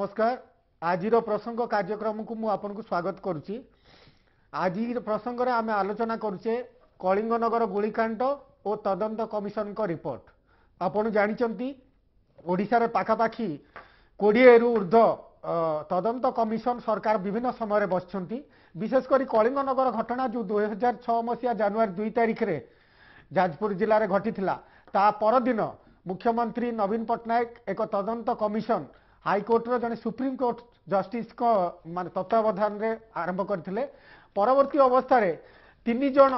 नमस्कार आज प्रसंग कार्यक्रम को मु आपन को स्वागत करुच्ची। आज प्रसंग रे आमे आलोचना करुचे कलिंगनगर गुलिकांड और तदंत कमिशन को रिपोर्ट। आपन जानिचंती ओडिशा रे पाखापाखी 20 रु ऊर्ध्व तदंत कमिशन सरकार विभिन्न समय बसछंती। विशेषकर कलिंगनगर घटना जो 2006 मसीहा जनवरी 2 तारिख रे जाजपुर जिले में घटी ता परदिन मुख्यमंत्री नवीन पट्टनायक एक तदंत कमिशन हाईकोर्ट जड़े सुप्रीम कोर्ट जस्टिस को मान तत्वावधान में आरंभ करते। परवर्ती अवस्था रे 3 जन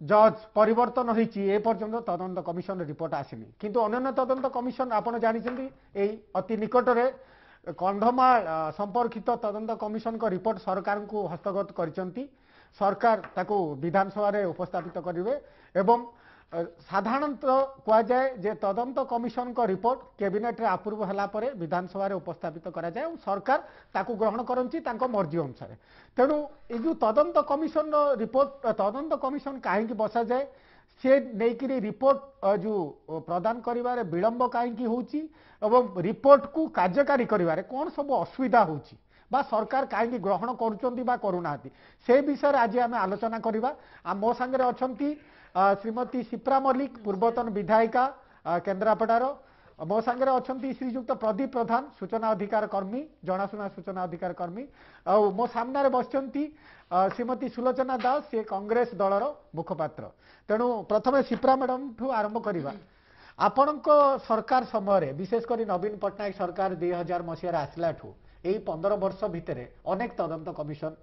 जज परिवर्तन होती पर्यंत तदंत कमिशन रिपोर्ट आसनी। किंतु अन्य तदंत कमिशन आपन जानिछंती एई अति निकट रे कंधमाल संपर्कित तदंत कमिशन को रिपोर्ट सरकार को हस्तगत करचंती। सरकार ताको विधानसभा रे उपस्थापित करिवे एवं साधारणतः कह जाए जे तदंत कमिशन को रिपोर्ट कैबिनेट रे अप्रूव हला परे विधानसभा रे उपस्थापित करा जाए और सरकार ताको ग्रहण करंची तांको मर्जी अनुसार। तेणु ए जो तदंत कमिशन रिपोर्ट तदंत कमिशन कहीं बसा जाए से नहींकि रिपोर्ट जो प्रदान करिवारे विलंब कहीं होची एवं रिपोर्ट को कार्यकारी करिवारे कौन सब असुविधा होची बा सरकार कहीं ग्रहण करुचंती बा करूनाहांती से विषय आज आम आलोचना करवा। मो सांगे अछंती श्रीमती शिप्रा मल्लिक पूर्वतन विधायिका केन्द्रापड़ार। मो सांगे अछंती श्रीजुक्त प्रदीप प्रधान सूचना अधिकार कर्मी जनाशुना सूचना अधिकार कर्मी और मो सामने बसचंती श्रीमती सुलोचना दास से कांग्रेस दलर मुखपात्र। तेणु प्रथमे शिप्रा मैडम ठू आरंभ करवा। आपण सरकार समय विशेषकर नवीन पट्टनायक सरकार 2000 मसीह आसला ठू यही 15 वर्ष भितर अनेक तदंत कमिशन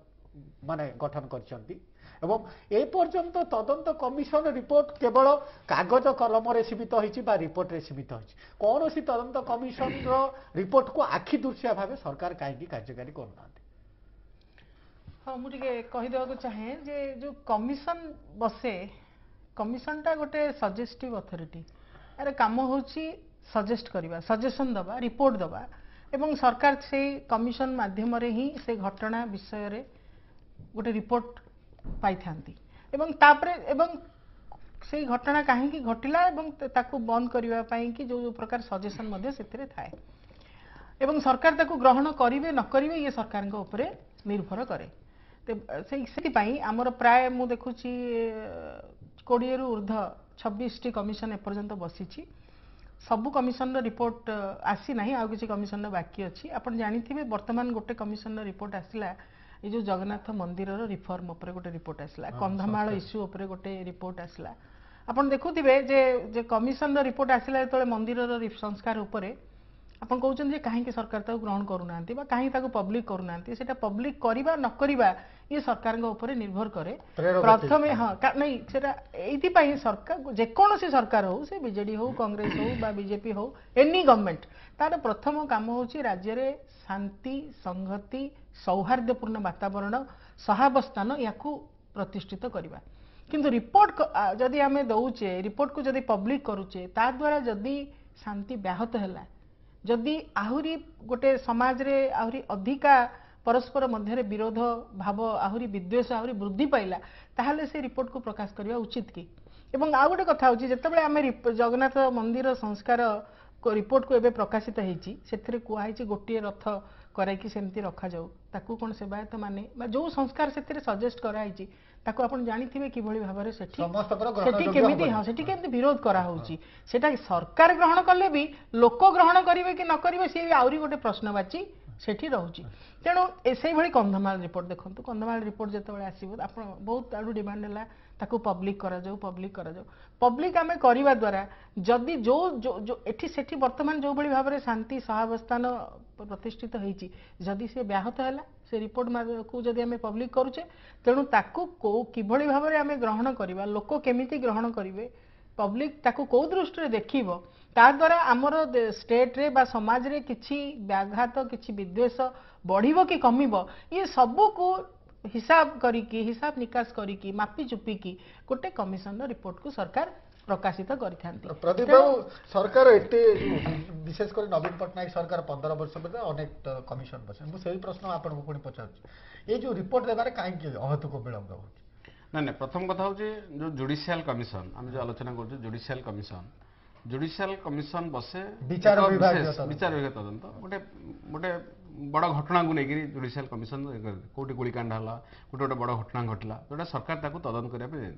माने गठन करछंती एवं ए पर्यंत तदंत कमिशन रिपोर्ट केवल कागज कलम रे सीमित होइछि बा रिपोर्ट रे सीमित होइछि। कौन सी तदंत कमिशन रो रिपोर्ट को आखि दृश्य भाव सरकार कहीं कार्यकारी करनांती। हाँ मुझे कहीदेवा को चाहे जे जो कमिशन बसे कमिशन टा गोटे सजेस्टिव अथॉरिटी अरे काम होछि सजेस्ट करवा सजेशन दबा रिपोर्ट दबा एवं सरकार से कमिशन माध्यम रे ही से घटना विषय रे गोटे रिपोर्ट पाई थांती एवं तापरे एवं से घटना कहीं घटिला एवं ताकू बंद करबा पई कि जो प्रकार सजेशन मध्ये सेतरे थाए एवं सरकार ताकू ग्रहण करिवे न करिवे ये सरकार के ऊपर निर्भर करे। से पई हमर प्राय मु देखुची 20 रु ऊर्ध्व 26 टी कमिशन ए पर्यंत बसिची। सबु कमिशन रिपोर्ट आसी नाही आ किसी कमिशन बाकी अच्छी। आपण जानिथिबे वर्तमान गोटे कमिशन रिपोर्ट आसिला ये जो जगन्नाथ मंदिर रिफॉर्म उपरे गोटे रिपोर्ट आसला कंधमाल इश्यू उपरे गोटे रिपोर्ट आसला। आपण देखुथिबे जे कमिशन रिपोर्ट आसला तो मंदिर संस्कार उपरे आपण कहउछन जे काहे कि सरकार ताको ग्रहण करूनांती बा काहे ताको पब्लिक करूनांती सेटा पब्लिक करिबा न करिबा ये सरकार के ऊपर निर्भर करे। प्रथमे हाँ नहीं सेटा एथि पई सरकार जे कोनोसी सरकार हो से बीजेडी हो कांग्रेस हो बा बीजेपी हो एनी गवर्नमेंट तार प्रथम काम होची राज्य रे शांति संगति सौहार्दपूर्ण वातावरण सहावस्थान याकू प्रतिष्ठित करवा। किंतु रिपोर्ट जदि आमे दउचे रिपोर्ट को जदि पब्लिक करूचे ता द्वारा जदि शांति व्याहत हैला जदि आहुरी गोटे समाज रे आहुरी अधिका परस्पर मध्य विरोध भाव आहुरी विद्वेष आहुरी वृद्धि पाइला ताहले से रिपोर्ट को प्रकाश करवा उचित कि। एवं आ गोटे कथा होची जेतेबेले आमे जगन्नाथ मंदिर संस्कार को रिपोर्ट को एबे प्रकाशित हेची सेथिरे कुआइची गोटे रथ कराई सेमती रखा जाऊ ताकू कोन सेवायत माने जो संस्कार सेथिरे सजेस्ट कराइची ताकू आपण जानिथिबे किभଳି भाबरे सेठी केमिति हाँ सेठी केमिति विरोध करा होची सेटा सरकार ग्रहण कले भी लोक ग्रहण करिवे कि न करिवे से आउरी गोटे प्रश्नवाची सेठी रहउची। तेणु एसई भଳି कंधमाल रिपोर्ट देखंतु कंधमाल रिपोर्ट जेतेबेले आसीबो आपण बहुत आडू डिमांड हला ताकू पब्लिक करा जाऊ पब्लिक आमे करिवा द्वारा जदि जो जो जो एठी सेठी वर्तमान जो भଳି भाबरे शांति सहावस्थान प्रतिष्ठित होईची जदि से व्याहत हैला से रिपोर्ट को जदि आमे पब्लिक करूचे तेणु ताकू को किभଳି भाबरे आमे ग्रहण करिवा लोक केमिति ग्रहण करिवे पब्लिक ताकू को दृष्टि रे देखिबो ता द्वारा आमर स्टेट रे बा समाज रे किछि व्याघात किछि विद्वेष बढ़िबो कि कमिबो ये सबु को हिसाब करिकी हिसाब निकास करिकी मापी चुपीकी गोटे कमिशन रिपोर्ट को सरकार प्रकाशित करिथांती। प्रदीप बाबू सरकार एते विशेषकर नवीन पट्टनायक सरकार 15 वर्ष पर अनेक कमिशन बसे मु सेही प्रश्न आपन को पुनी पचार ये जो रिपोर्ट देबारे काहे कि अहतु को विलंब होची। ना प्रथम कथा होची जो जुडिशियल कमिशन हम जो आलोचना करछु जुडिशियल कमिशन बसे विचार विभाग तदंत गोटे गोटे बड़ घटना को लेकर जुडिशियल कमिशन कौटी गुलिकांड है गोटे गोटे बड़ घटना घटला जोटा सरकार ताकू तदन करने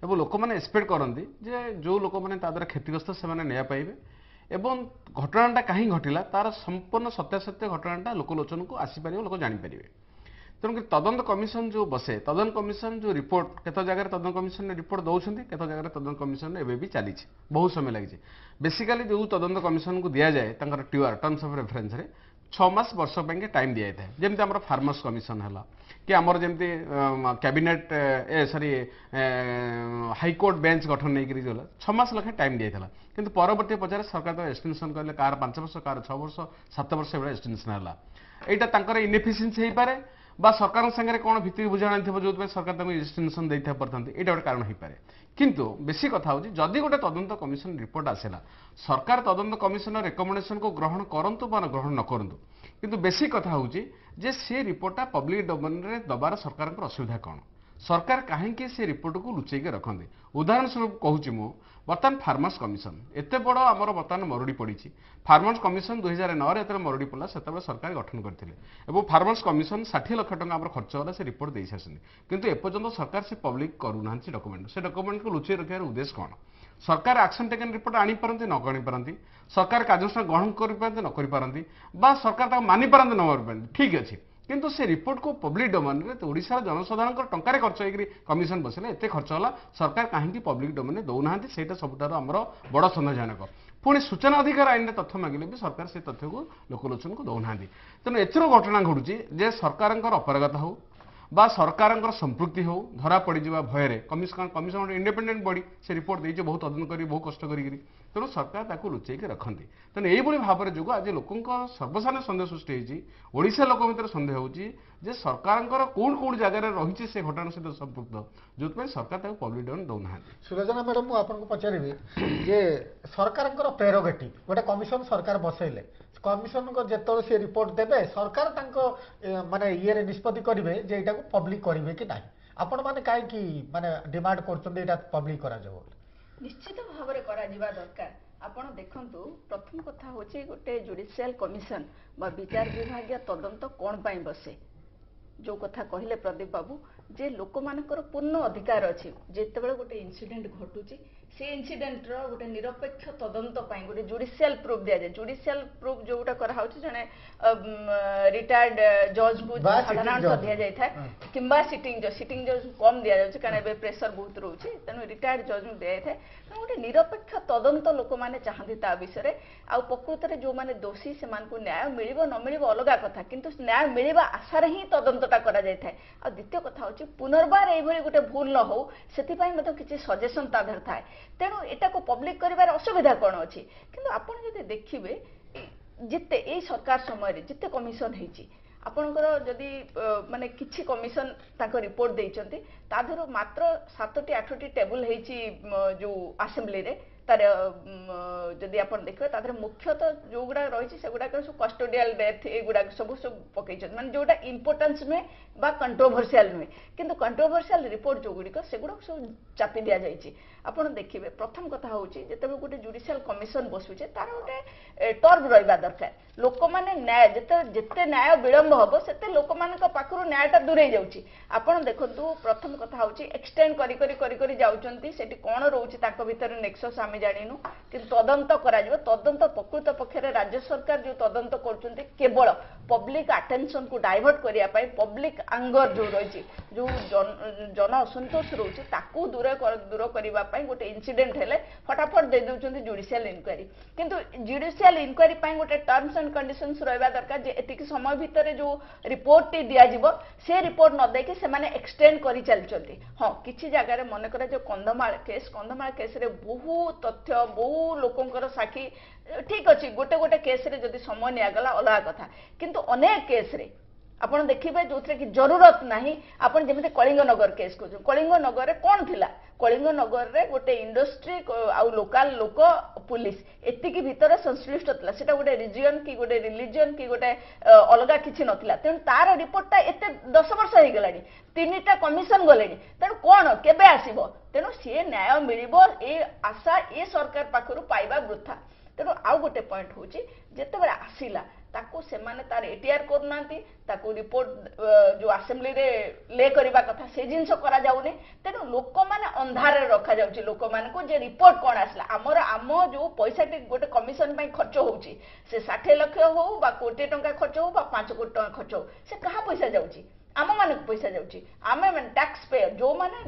एवं लोक मैंने एक्सपेक्ट करती जे जो लोक मैंने द्वारा क्षतिग्रस्त से न्याय पाइबे एवं घटनाटा कहीं घटिला तार संपूर्ण सत्यासत्य घटनाटा लोकलोचन को आसीपर लोक जापर तेणुक तदंत कमिशन जो बसे तदंत कमिशन जो रिपोर्ट केत जगह तदंत कमिशन रिपोर्ट दौरान केत जगह तदंत कमिशन एवं भी चली बहुत समय लगी बेसिकाली जो तदंत कमिशन को दि जाए ट्यूआर टर्म्स ऑफ रेफरेंस रे 6 मास वर्ष पे टाइम दि जाए जमी आम फार्मर्स कमिशन है कि आमर जमी कैबिनेट सॉरी हाईकोर्ट बेंच गठन नहीं 6 मास लखे टाइम दि जाता किंतु परवर्ती पचारे सरकार तो एक्सटेंशन कले कार 5 वर्ष कार 6 वर्ष 7 वर्ष भाई एक्सटेंशन है यहाँ इनएफिशिएंसी हो पारे बा सरकार संगे कौन भित्ति बुझाणा थी जो सरकार एक्सटेंशन दे पारता ये गोटे कारण हो पाए किंतु बेसी कथा हूँ जदि गोटे तदंत कमिशन रिपोर्ट आसला सरकार तदंत कमिशन रेकमेंडेशन को ग्रहण करंतु बा ग्रहण न करंतु किंतु बेसी कथा हूँ जे से रिपोर्टा पब्लिक डोमेन रे दबार सरकार असुविधा कौन सरकार कहीं से रिपोर्ट को लुचेक रखते उदाहरण स्वरूप कहूँ मु बर्तमान फार्मर्स कमिशन एत बड़ आमर बर्तमान मरुड़ी पड़ी फार्मर्स कमिशन 2009 जो मरुड़ी पड़ा से सरकार गठन करते फार्मर्स कमिशन 60 लाख टका खर्च होला से रिपोर्ट दे सारी किंतु एपर्यंत सरकार से पब्लिक करूना डॉक्यूमेंट से डॉक्यूमेंट को लुचे रखार उद्देश्य कौन सरकार एक्शन टेकन रिपोर्ट आनीपारती न आनीपारती सरकार कार्यानुष्ठान ग्रहण करपारती न करपारती बा सरकार मानिपारती न मानिपारती ठीक अच्छे किंतु से रिपोर्ट को पब्लिक डोमेन रे ओडिशा जनसाधारण टंकार खर्च होकर कमिशन बसले एत खर्च होला सरकार कहीं पब्लिक डोमेन रे दौना से सबुठार आमर बड़ सन्देहजनक पुणी सूचना अधिकार आईन में तथ्य मागिले भी सरकार से तथ्य को लोकलोचन को दौना तेणु एथर घटना घटुची जे सरकार अपरागता हो बा सरकार संपृक्ति हो धरा पड़ भय कमिशन इंडिपेंडेंट बॉडी से रिपोर्ट देती बहुत तदन कर बहुत कष्ट कर तेणु सरकार ताकू लुचेक रखती तेणु यही भाव में जो आज लोक सर्वसाधारण सन्देह सृष्टि होती लोक भर सन्देह हो सरकार कौन कौन जगह रही से घटना सहित संपृक्त जो सरकार पब्लिक डोमेन दौना सुलोचना मैडम मुझे आपको पचारि जे सरकार प्रेरोगेटिव गोटे कमिशन सरकार बसैले कमिशन को जो सी रिपोर्ट देवे सरकार माने ये निष्पत्ति करेंगे जे यहाँ को पब्लिक करेंगे कि ना आपण मैंने कहीं माने डिमांड कर पब्लिक करा निश्चित भाव में करा दरकार आपण देखंतु प्रथम कथा होची गोटे जुडिशियल कमिशन बा विचार विभाग तदंत कौन पाई बसे जो कथा कहले प्रदीप बाबू जे लोक मानकर पूर्ण अधिकार अच्छी जितेबाला गोटे इनसीडेंट घटुची से इनसीडेंट रो गोटे निरपेक्ष तदंत पाई गोटे जुडिशियल प्रूफ दिया जाए जुडिशियल प्रूफ जोटा करा जने रिटायर्ड जज को साधारण दिया जाए था किंबा सिटिंग जज कम दिया जाए कारण प्रेसर बहुत रोचे तेणु रिटायर्ड जज को दिया जाए गोटे निरपेक्ष तदंत लोक मैंने चाहती ता विषय आ प्रकृत में जो मैंने दोषी से न्याय मिल न मिल अलग कथा किंतु न्याय मिलवा आशार ही तदंतटा करा जाए आ द्वितीय कथा हूँ पुनर्बार ये गोटे भूल न हो से किसी सजेसन ताधर थाए तेणु एटा को पब्लिक कर असुविधा कौन अच्छी किंतु आपड़ जब देखिए जिते यही सरकार समय जिते कमिशन होती आपणकर जदि माने किछि कमिशन ताको रिपोर्ट देइचंती ताधरो मात्र 7टी 8टी टेबल हेची जो असेंबली रे तार जदि आपण देखबे ताधरे मुख्यतः जो गुडा रहिछि से गुडा सब कस्टोडियल डेथ ए गुडा सब पकैछन माने जोटा इंपोर्टेंस में बा कंट्रोवर्शियल में किंतु कंट्रोवर्शियल रिपोर्ट जो गुडी से गुडा सब चापी दिया जाइछि आपण देखिबे प्रथम कथा होछि जेतेबे गोटे जुडिशियल कमिशन बसुचे तार गोटे टर्म रहिबा दरकार लोक माने न्याय जेते न्याय विलंब हबो सेते लोक मानक पाखरु न्यायटा दूरे जाउछि आपण देखंतु प्रथम कथा होछि एक्सटेंड करी करी करी करी जाउचंती सेठी कोन रहउछि ताको भीतर नेक्सस आमे जानिनु किंतु तदंत करा जिवो तदंत प्रकृत पक्षरे राज्य सरकार जो तदंत करचंती केवल पब्लिक अटेंशन को डाइवर्ट करिया पई पब्लिक एंगर जो रहिछि जो जन असंतोष रहउछि ताकू दूर करिवा पई गोटे इंसिडेंट हेले फटाफट दे दउचंती जुडिशियल इंक्वायरी किंतु जुडिशियल इंक्वायरी पई गोटे टर्म्स एंड कंडीशंस रहबा दरकार जे एतिक समय भितरे जो रिपोर्ट टी दिया जिवो से रिपोर्ट न देके से माने एक्सटेंड करी चलचंती हां किछि जगह रे मन करे जो कंधमाल केस रे बहुत तथ्य बहु लोकंकर साक्षी ठीक अच्छी गोटे गोटे केस रे जदि समय निया गला अलग कथा किंतु अनेक केस रे आपण देखिबे जोथरे कि जरूरत नाही आपण जेमिते कलिंग नगर केस को कलिंग नगर रे कोन थिला कलिंग नगर रे गोटे इंडस्ट्री आ लोकल लोक पुलिस एतिकी भीतर संश्लिष्ट थिला सेटा गोटे रिजियन की गोटे रिलीजन की गोटे अलगा किछि नथिला तेन तार रिपोर्टटा एते 10 वर्ष हे गलानी तीनटा कमिशन गलेनी तेन कोन केबे आसीबो तेन से न्याय मिलिबो ए आशा ए सरकार पाखरु पाइबा वृथा तेणु आउ गोटे पॉइंट हूँ जिते आसला ତାକୁ ସେମାନେ ତାର ଏଟିଆର କରୁନାହାନ୍ତି ତାକୁ ରିପୋର୍ଟ ଯୋଉ ଆସେମ୍ବଲିରେ ଲେ କରିବା କଥା ସେ ଜିନିଷ କରାଯାଉନି ତେଣୁ ଲୋକମାନେ ଅନ୍ଧାରରେ ରଖାଯାଉଛି ଲୋକମାନଙ୍କୁ ଯେ ରିପୋର୍ଟ କଣ ଆସିଲା ଆମ ଯୋଉ ପଇସାଟି ଗୋଟେ କମିଶନ ପାଇଁ ଖର୍ଚ୍ଚ ହଉଛି ସେ 60 ଲକ୍ଷ ହଉ ବା କୋଟି ଟଙ୍କା ଖର୍ଚ୍ଚ ହଉ ବା 5 କୋଟି ଟଙ୍କା ଖର୍ଚ୍ଚ ହଉ ସେ କାହା ପଇସା ଯାଉଛି ଆମ ମାନଙ୍କୁ ପଇସା ଯାଉଛି ଆମେ ଟ୍ୟାକ୍ସ ପେୟର ଯୋଉମାନେ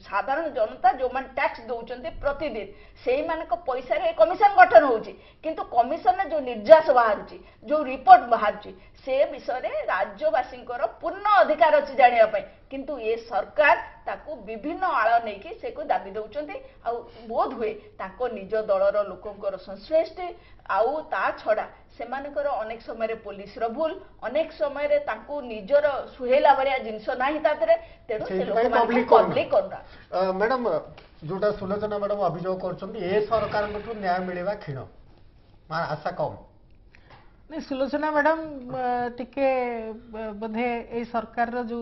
ସାଧାରଣ ଜନତା ଯୋଉମାନେ ଟ୍ୟାକ୍ସ ଦଉଛନ୍ତି ପ୍ରତିଦିନ ସେଇମାନଙ୍କ ପଇସାରେ କମିଶନ ଗଠନ ହଉଛି କିନ୍ତୁ କମିଶନରେ ଯୋଉ ନିର୍ଯାସ ବାହାରୁଛି ଯୋଉ ରିପୋର୍ଟ ବାହାରୁଛି ସେ ବିଷୟରେ ରାଜ୍ୟବାସୀଙ୍କର ପୂର୍ଣ୍ଣ ଅଧିକାର ଅଛି ଜାଣିବା ପାଇଁ କିନ୍ତୁ ଏ ସରକାର ତାକୁ ବିଭିନ୍ନ ଆଳ ନେଇକି ସେକୁ ଦାବି ଦଉଛନ୍ତି ଆଉ ବୋଧ ହୁଏ ତାଙ୍କ ନିଜ ଦଳର ଲୋକଙ୍କର ସଂଶ୍ଳିଷ୍ଟି ଆଉ ତା ଛଡା ସେମାନଙ୍କର ଅନେକ ସମୟରେ ପୋଲିସର ଭୁଲ ଅନେକ ସମୟରେ ତାଙ୍କୁ ନିଜର ସୁହେଇଲା ଭଳିଆ ଜିନିଷ ନାହିଁ ତା ଦେହରେ ତେଣୁ ସେ ଲୋକମାନଙ୍କୁ ପବ୍ଲିକ କରୁନା ମ୍ୟାଡାମ ଯୋଉଟା ସୁଲୋଚନା ମ୍ୟାଡାମ ଅଭିଯୋଗ କରୁଛନ୍ତି ଏ ସରକାରଙ୍କଠୁ ନ୍ୟାୟ ମିଳିବା କ୍ଷୀଣ ଆଶା କମ नहीं सुलोचना मैडम टिके बोधे ए सरकार जो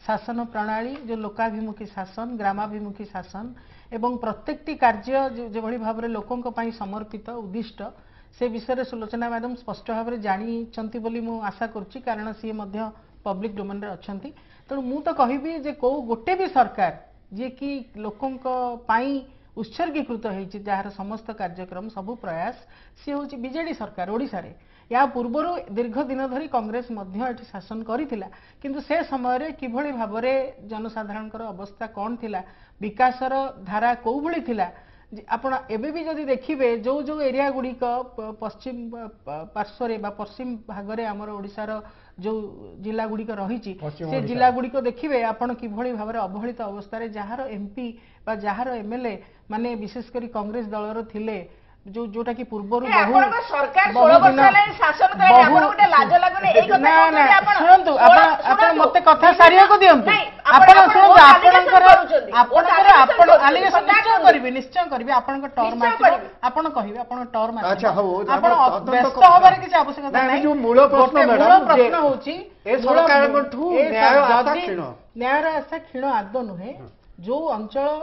शासन प्रणाली जो लोकाभिमुखी शासन ग्रामाभिमुखी शासन एवं प्रत्येकटी कार्य जो भली भाव लोकों समर्पित उद्दिष्ट से विषय सुलोचना मैडम स्पष्ट भाव जानी बोली मु आशा करुच्ची कारण सी पब्लिक डोमेन रे अच्छी तेणु मु तो कहबी जे को गोटे भी सरकार जे कि लोकों उत्सर्गीकृत होती जार समस्त कार्यक्रम सबु प्रयास सी हूँ बीजेडी सरकार ओडिशा रे या पूर्वर दीर्घ दिन धरी कांग्रेस एटी शासन करिथिला किंतु से समय किभली भाबरे जनसाधारणकर अवस्था कौन थिला विकासर धारा कौ भली थिला आपण एबे भी जदि देखिबे जो जो एरिया गुड़िक पश्चिम पार्श्व पश्चिम भागरे आमर ओडिशार जो जिला गुड़िक रही से जिला गुड़िक देखिए आपण किभली भाव अवहेलित अवस्था जार एमपी बा जार एमएलए माने विशेषकर कांग्रेस दलर थिले जो जोटा कि पूर्वर सरकार 16 वर्ष हेलानी शासन करे आपण गोटे लाज लागुनी एई कथा कहते आपण सुनंतु आपण मते कथा सारिया को दियंतु आपण सुनंतु आपण एलिगेशन निश्चय करबी आपण टर्म आपण कहिबे आपण टर्म अच्छा हो आपण व्यस्त होबार कि आवश्यकता नै जो मूल प्रश्न मैडम प्रश्न होची ए सरकारठू न्याय आशा क्षीण न्याय आशा क्षीण आदो नुहे जो अंचल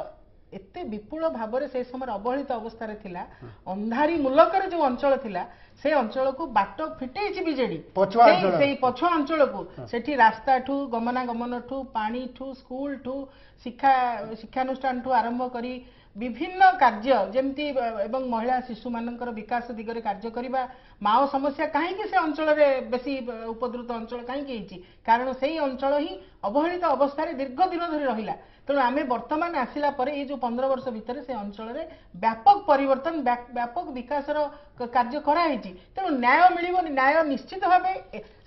एते विपुल भाव से समय अवहेलित अवस्था थिला अंधारी मुलकर जो अंचल थिला से अंचल को बाट फिटे बीजेडी से पछुआ अंचल को सेठी रास्ता ठू गमनागमन ठू पानी ठू स्कूल ठू शिक्षानुष्ठान ठू आरंभ करी विभिन्न कार्य जमती एवं महिला शिशु मानकर विकास दिगरे कार्य करबा माओ समस्या कहीं से अंचल रे बेसी उपद्रुत अंचल कहीं कारण से ही अंचल ही अवहेलित अवस्था दीर्घ दिन धरी रहिला तेणु आम बर्तमान आसला ये जो 15 वर्ष भितर से अंचल रे व्यापक परिवर्तन व्यापक विकासर कार्य कराई तेणु न्याय मिलबनी न्याय निश्चित भाव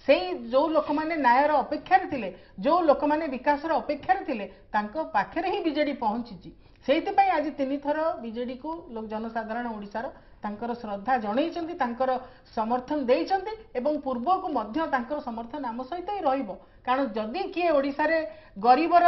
से जो लोक मैंने न्यायर अपेक्षार थिले जो लोक मैंने विकासर अपेक्षार थिले तांको पाखरे ही बीजेडी पहुंची से आज 3 थर बीजेडी को लोक जनसाधारण ओडिशार तांकर श्रद्धा जनइचंती तांकर समर्थन देइचंती एवं पूर्व को मध्य तांकर समर्थन आम सहित ही रहिबो कारण जदि किए ओडिशा रे गरीबर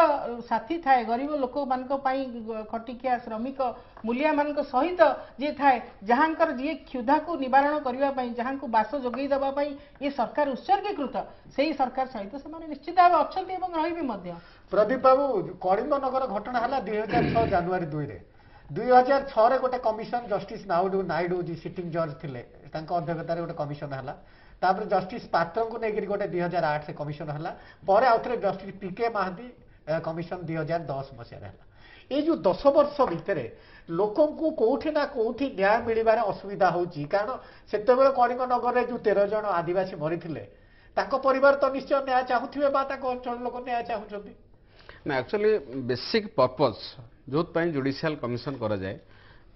साथी थाए गरीब लोक मानक पई खटिकिया श्रमिक मूलिया मानक सहित जे थाए जहांकर जे क्षुधा को निवारण करबा पई जहां को बास जोगई दबा पई ये सरकार उत्सर्गीकृत सेही सरकार सहित से निश्चित भाव अच्छंती एवं रहिबे मध्य प्रदीप बाबू कलिंग नगर घटना हला 2006 जनवरी 2 रे 2006 रे गोटे commission justice Naidu ji sitting जज थिले तांको अध्यक्षतार गोटे कमिशन हला तापर जस्टिस पात्र को लेकर गोटे 2008 से कमिशन हला पर आउथरे जस्टिस पीके महादी कमिशन 2010 मसीह हला ये जो 10 वर्ष भितर लोकों को कोठी ना कोठी न्याय मिलबार असुविधा होची कारण सेते बेले कलिंग नगर रे जो 13 जन आदिवासी मरिथिले ताको परिवार तो निश्चय न्याय चाहुथिबे बा ताको अंचल लोक न्याय चाहुछथि ना एक्चुअली बेसिक पर्पस जो जुडिशियल कमिशन करा जाए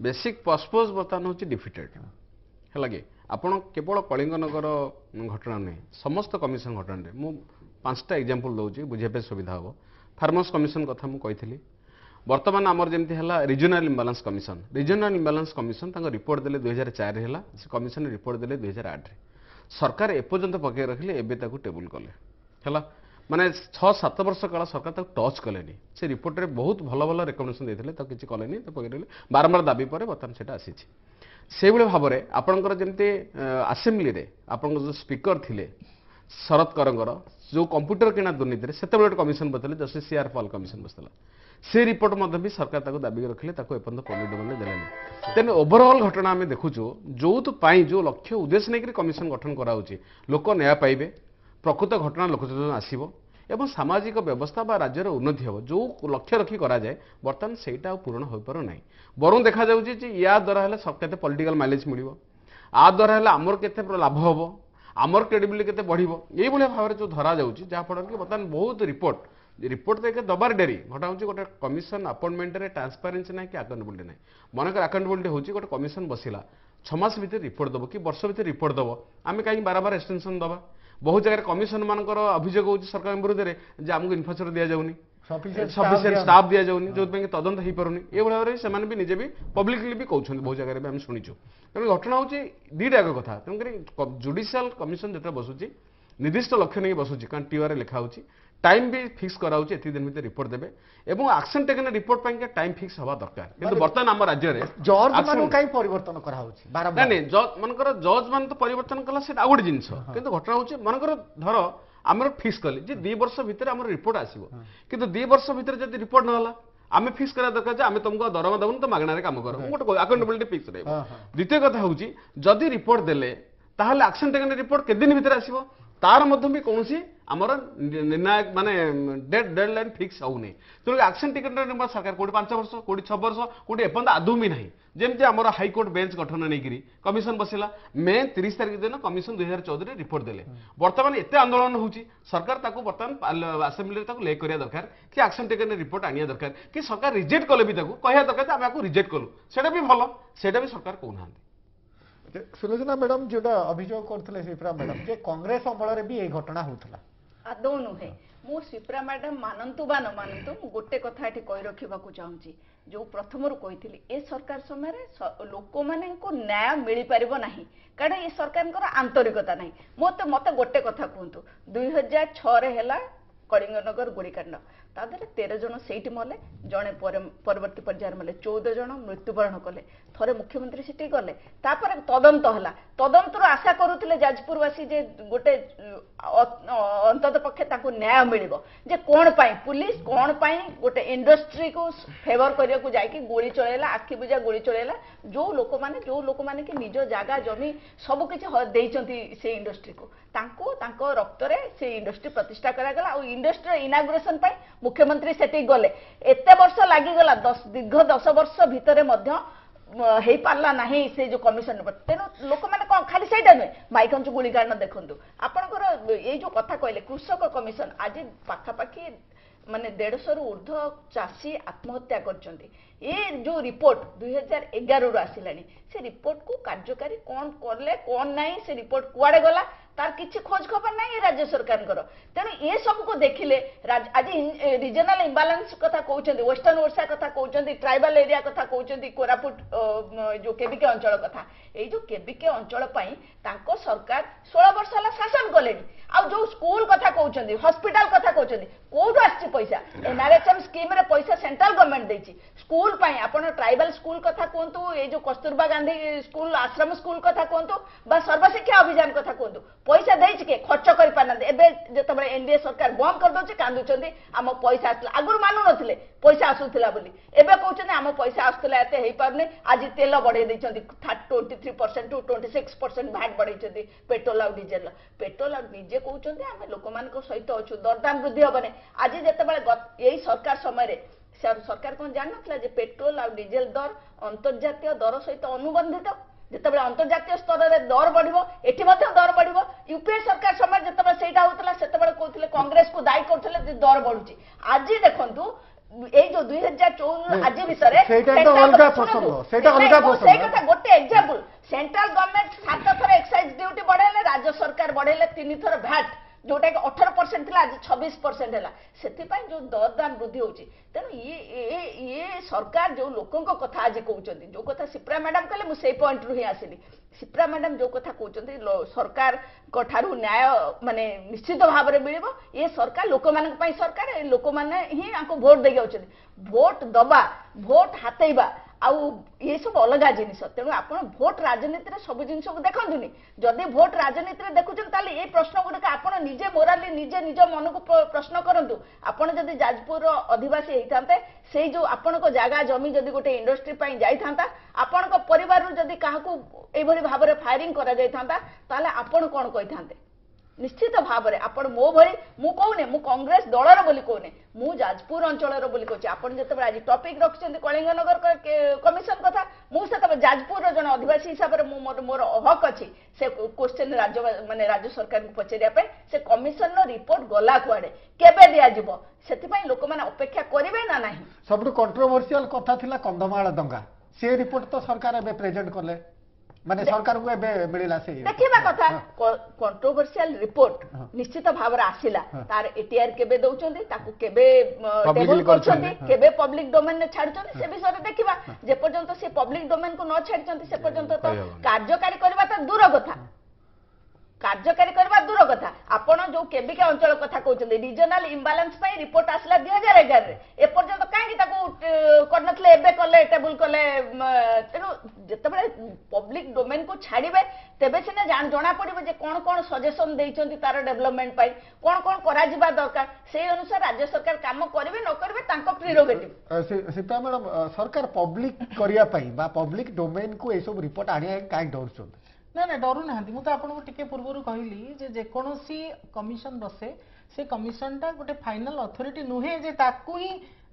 बेसिक पर्पस बर्तमान हूँ डिफिटेड है कि आपण केवल कलिंग नगर घटना नहीं समस्त कमिशन घटना रे मु 5टा एग्जांपल दउची बुझे सुविधा हम फार्मर्स कमिशन कथा मु कही बर्तमान आमर जमी है रिजनल इम्बालांस कमिशन रिपोर्ट देले 2004 है कमिशन रिपोर्ट देले 2008 सरकार एपर्यंत पकड़ रखिले एबे ताकू टेबुल कले है माने 6-7 वर्ष काल सरकार तक टच कलेनी से रिपोर्ट रे बहुत भल भल रेकमेंडेशन देथिले तो किछि कलेनी तो पकड़ले बारंबार दाबी पर बर्तमान सेटा आसीछि से भले भाव में आपणकर जमती आसेम्बली रे आपन जो स्पीकर थिले शरद करंगर जो कंप्यूटर किना दुर्नीति से कमिशन बसले जस्टिस सीआर पाल कमिशन बसला से रिपोर्ट भी सरकार ताको दाबी रखिले ताको एपर्यंत पब्लिक डोमेन देलेनी तेन ओवरऑल घटना आम देखुचु जो लक्ष्य उद्देश्य नहीं कमिशन गठन कराउची लोक न्याय पाइबे प्रकृत घटना लोक आसीबो एवं सामाजिक व्यवस्था बा राज्यर उन्नति हम जो लक्ष्य रखी करा जाए बर्तमान सेटा पूरण हो पार ना बरं देखा जाउची या द्वारा हेले केते पॉलिटिकल माइलेज मिलिबो आ द्वारा हेले आमर केते लाभ हबो आमर क्रेडिबिलिटी केते बढ़िबो एई भले भाव जो धरा जाउची जहा फल कि बर्तमान बहुत रिपोर्ट तो दबार डेरी घटा हूँ गोटे कमिशन अपॉइंटमेंट रे ट्रांसपेरेंसी ना कि अकाउंटेबिलिटी ना मनकर अकाउंटेबिलिटी हूँ गोटे कमिशन बसिला 6 मास भीतर रिपोर्ट दब कि वर्ष भीतर रिपोर्ट दब आम कहीं बार बार एक्सटेंशन दबा बहुत जगह कमिशन मानकर अभियोग होची सरकार विरुद्ध में आमको इन्फ्रास्ट्रक्चर दिया जाउनी सफिशिएंट स्टाफ दिया जाउनी जो तदंत हो पारुनी ये भाव से भी निजे भी पब्लिकली भी कहते बहुत जगह भी आम शुणीचु तेणु घटना हूँ दुईटा एक कथा तेणुक जुडिशियल कमिशन जो बसुची निर्दिष्ट लक्ष्य नहीं बसुची कारण टीआर लिखा होची टाइम भी फिक्स कराउची एति दिन भीतर रिपोर्ट देबे एवं action taken report pine time fix हवा दरकार किंतु वर्तमान आम राज्य रे जज मानु काई परिवर्तन करा होची बारंबार नहीं जज मनकर जज मान तो परिवर्तन कला से आउट जिंस किंतु घटना होची मनकर धर आमर फिक्स कले जे 2 वर्ष भीतर आमर रिपोर्ट आसीबो किंतु 2 वर्ष भीतर जदी रिपोर्ट न होला आमे फिक्स करा दरकार जे आमे तुमको दरमा दबन तो मागना रे काम करो गोटे अकाउंटेबिलिटी फिक्स रहबो द्वितीय कथा होची जदी रिपोर्ट देले ताहले एक्शन टेकन रिपोर्ट के दिन भीतर आसीबो तार मध्य भी कौन आमर निर्णायक माने डेडलाइन फिक्स होनी तेणु एक्शन टिकेट सरकार कोटी 5 वर्ष कोटी 6 वर्ष कोटी एपर्यंत आदौ भी ना जमी आम हाईकोर्ट बेंच गठन नहीं कमिशन बसिला मे 30 तारिख दिन कमिशन 2014 रिपोर्ट देले बर्तमान एते आंदोलन होची सरकार ताको बर्तमान असेंबली ताको ले करिया दरकार कि एक्शन टेकन रिपोर्ट आनिया दरकार कि सरकार रिजेक्ट कले भी ताको कहया दरकार आमे आको रिजेक्ट कलु सेटा भी भलो सेटा भी सरकार कहना सुलोचना मैडम जो अभियोग करते शिप्रा मैडम जे कांग्रेस अमल भी ये घटना होता आदौ नुहे मु शिप्रा मैडम मानतु बा न मानतु मु गोटे कथा एठी कहि रखिबा को चाहूची जो प्रथम रु कहिथिली ए सरकार समय रे लोक माने को न्याय मिली परिबो नाही कारण ए सरकार को आंतरिकता नाही मते गोटे कथा कहंतु 2006 रे हैला कलिंगनगर गोलीकांड तादरे 13 जन सेठी मले जने परवर्ती पर्यायर मले 14 जन मृत्युवरण कले थरे मुख्यमंत्री सेठी गले तापर तदंत हला तदंतर आशा करूथिले जाजपुरवासी जे गोटे अंतत पक्षे ताको न्याय मिलिबो जे कोन पाई पुलिस कोन पाई गोटे इंडस्ट्री को फेवर करिया को जाई कि गोली चलेला आखि बुझा गोली चलेला जो लोक माने कि निज जागा जमी सब किछ देइचंती से इंडस्ट्री को तांको रक्त रे से इंडस्ट्री प्रतिष्ठा करा गला और इंडस्ट्री इनागुरेशन पाई मुख्यमंत्री सेठी गले एते वर्ष लागि गला दीर्घ 10 वर्ष भितरे मध्य हे पारला नाही से जो कमिशन तेणु लोक मैंने कौन खाली सहीटा नुहे माइकंचु गुलिकांड देखु आपंकर ये जो कथा कहले कृषक कमिशन आज पाखापाखि माने 150 रु ऊर्ध चाषी आत्महत्या करछंती ये जो रिपोर्ट 2011 रु आसिलानी से रिपोर्ट को कार्यकारी कौन करले कौन नहीं से रिपोर्ट कुआडे गला तार किछि खोज खबर नहीं राज्य सरकार तेणु ये सब को देखिले आज रिजनल इम्बालांस कथा कहते वेस्टर्न ओडिशा कथा कहते ट्राइबल एरिया कथा कहते कोरापुट जो केबिके अंचल कथा ये जो केबिके अंचल तांको सरकार 16 वर्ष है शासन कले जो स्कूल कथा कहते हॉस्पिटल कथा कहते कौटू आसी पैसा एनआरएचएम स्कीम रे पैसा सेंट्रल गवर्नमेंट देछि स्कूल पाई आपण ट्राइबल स्कूल कथा कहतु ये जो कस्तूरबा गांधी स्कूल आश्रम स्कूल कथा कहतु बा सर्वशिक्षा अभियान कथा कहतु पैसा देछि के खर्च करि पाना एबे जतबे एनडीए सरकार बंद कर दोछि कांदुचंदी हम पैसा आसला आगुर मानु नथिले पैसा आसुथिला बोली एबे कहउछन हम पैसा आसुथिला एते हेइ पारने आज तेल बढ़े दैछंदी 23% टू 26% वैट बढ़ैछंदी पेट्रोल और डीजल निजे कहउछंदी हम लोक मान को सहित अछु दरदाम वृद्धि होबने आज जतबे यही सरकार समय रे सरकार कोन जान नथला जे पेट्रोल और डीजल दर अंतर्जातीय दर सहित अनुबंधित जितेबाला अंतर्जातीय स्तर में दर बढ़ो एटी दर बढ़ो यूपीए सरकार समय जिते सेटा होता से कहते कांग्रेस को दायी करते दर बढ़ुची आज देखु ये जो 2014 आज विषय गोटे एग्जांपल सेंट्रल गवर्नमेंट 7 थर एक्साइज ड्यूटी बढ़ेले राज्य सरकार बढ़ेले 3 थर भैट जोटा कि 18% आज 26% है से जो दरदाम वृद्धि होची तेणु ये सरकार जो लोकों कथा आज कहते जो कथा शिप्रा मैडम कहले मुझे पॉइंट रु ही आसिली शिप्रा मैडम जो कथा कहते सरकार ठारू न्याय माने निश्चित भाव में मिल ये सरकार लोक सरकार लोक मैंने ही भोट दे भोट दबा भोट हाथेबा आउ ये सब अलग जिनिस तेणु आपण भोट राजनीति रे सब जिनिस को देखंतुनी जदि भोट राजनीति रे देखुछन ताले ए प्रश्न गुडक आपण निजे मोराली निजे निज मन को प्रश्न करंतु आपण जदि जाजपुर रो अधिवासी हेइतांते सेई जो आपण को जागा जमी जदि गोटे इंडस्ट्री पई जाई थांता आपण को परिवार रो जदि काहाकू ए भली भाबरे फायरिंग करा जाई थांता ताले आपण कोन कहि थांते निश्चित भाव में आपण मो भली मु कहूने मु कांग्रेस दलर बोली कहूने मु जाजपुर अंचल बोली कहूँ आपण जिते आज टॉपिक रखिछन्ती कलिंगनगर कमिशन कथा मु से जाजपुर जन आदिवासी हिसाब से मोर हक अच्छी से क्वेश्चन राज्य माने राज्य सरकार को पचारिया से कमिशन रिपोर्ट गला कुआडे केबे दिया जिवो सेतिपई लोक माने अपेक्षा करिवे ना नाही सबटु कंट्रोवर्शियल कथा थिला कंधमाल दंगा से रिपोर्ट तो सरकार एबे प्रेजेंट करले माने सरकार को एबे मिलिला से देखिबा कथा कंट्रोवर्शियल रिपोर्ट निश्चित भाव रे आसिला तार एटीआर केबे दउचंदी ताकू केबे टेबल करछंदी केबे पब्लिक डोमेन ने छाडछंदी से विषय रे देखिबा जे पर्यंत से पब्लिक डोमेन को न छाडछंदी से पर्यंत तो कार्यकारी करबा त दूर कथा कार्यकारी करबा दूर कथा आपण जो केबिके अंचल कथा कहउछंदी रीजनल इंबैलेंस पई रिपोर्ट आसला 2011 रे ए पर्यंत काहे ताकू करनथले एबे कले टेबल कले तेनु जतबे पब्लिक डोमेन को छाड़ीबे तेबे सिना जना पड़िबे जे कोन कोन सजेशन देइछंती तार डेवलपमेंट पई कोन कोन करा जिबा दरकार से अनुसार राज्य सरकार काम करिवे न करिवे तांको प्रिरोगेटिव सीता मैडम सरकार पब्लिक करिया पई बा पब्लिक डोमेन को ए सब रिपोर्ट आनिया काहे डरछन ना ना डरू ना मु तो आपको टिके पूर्व कहली जे कोनोसी कमिशन बसे से कमिशन टा गोटे फाइनल अथॉरिटी नुहे जे ताकू ही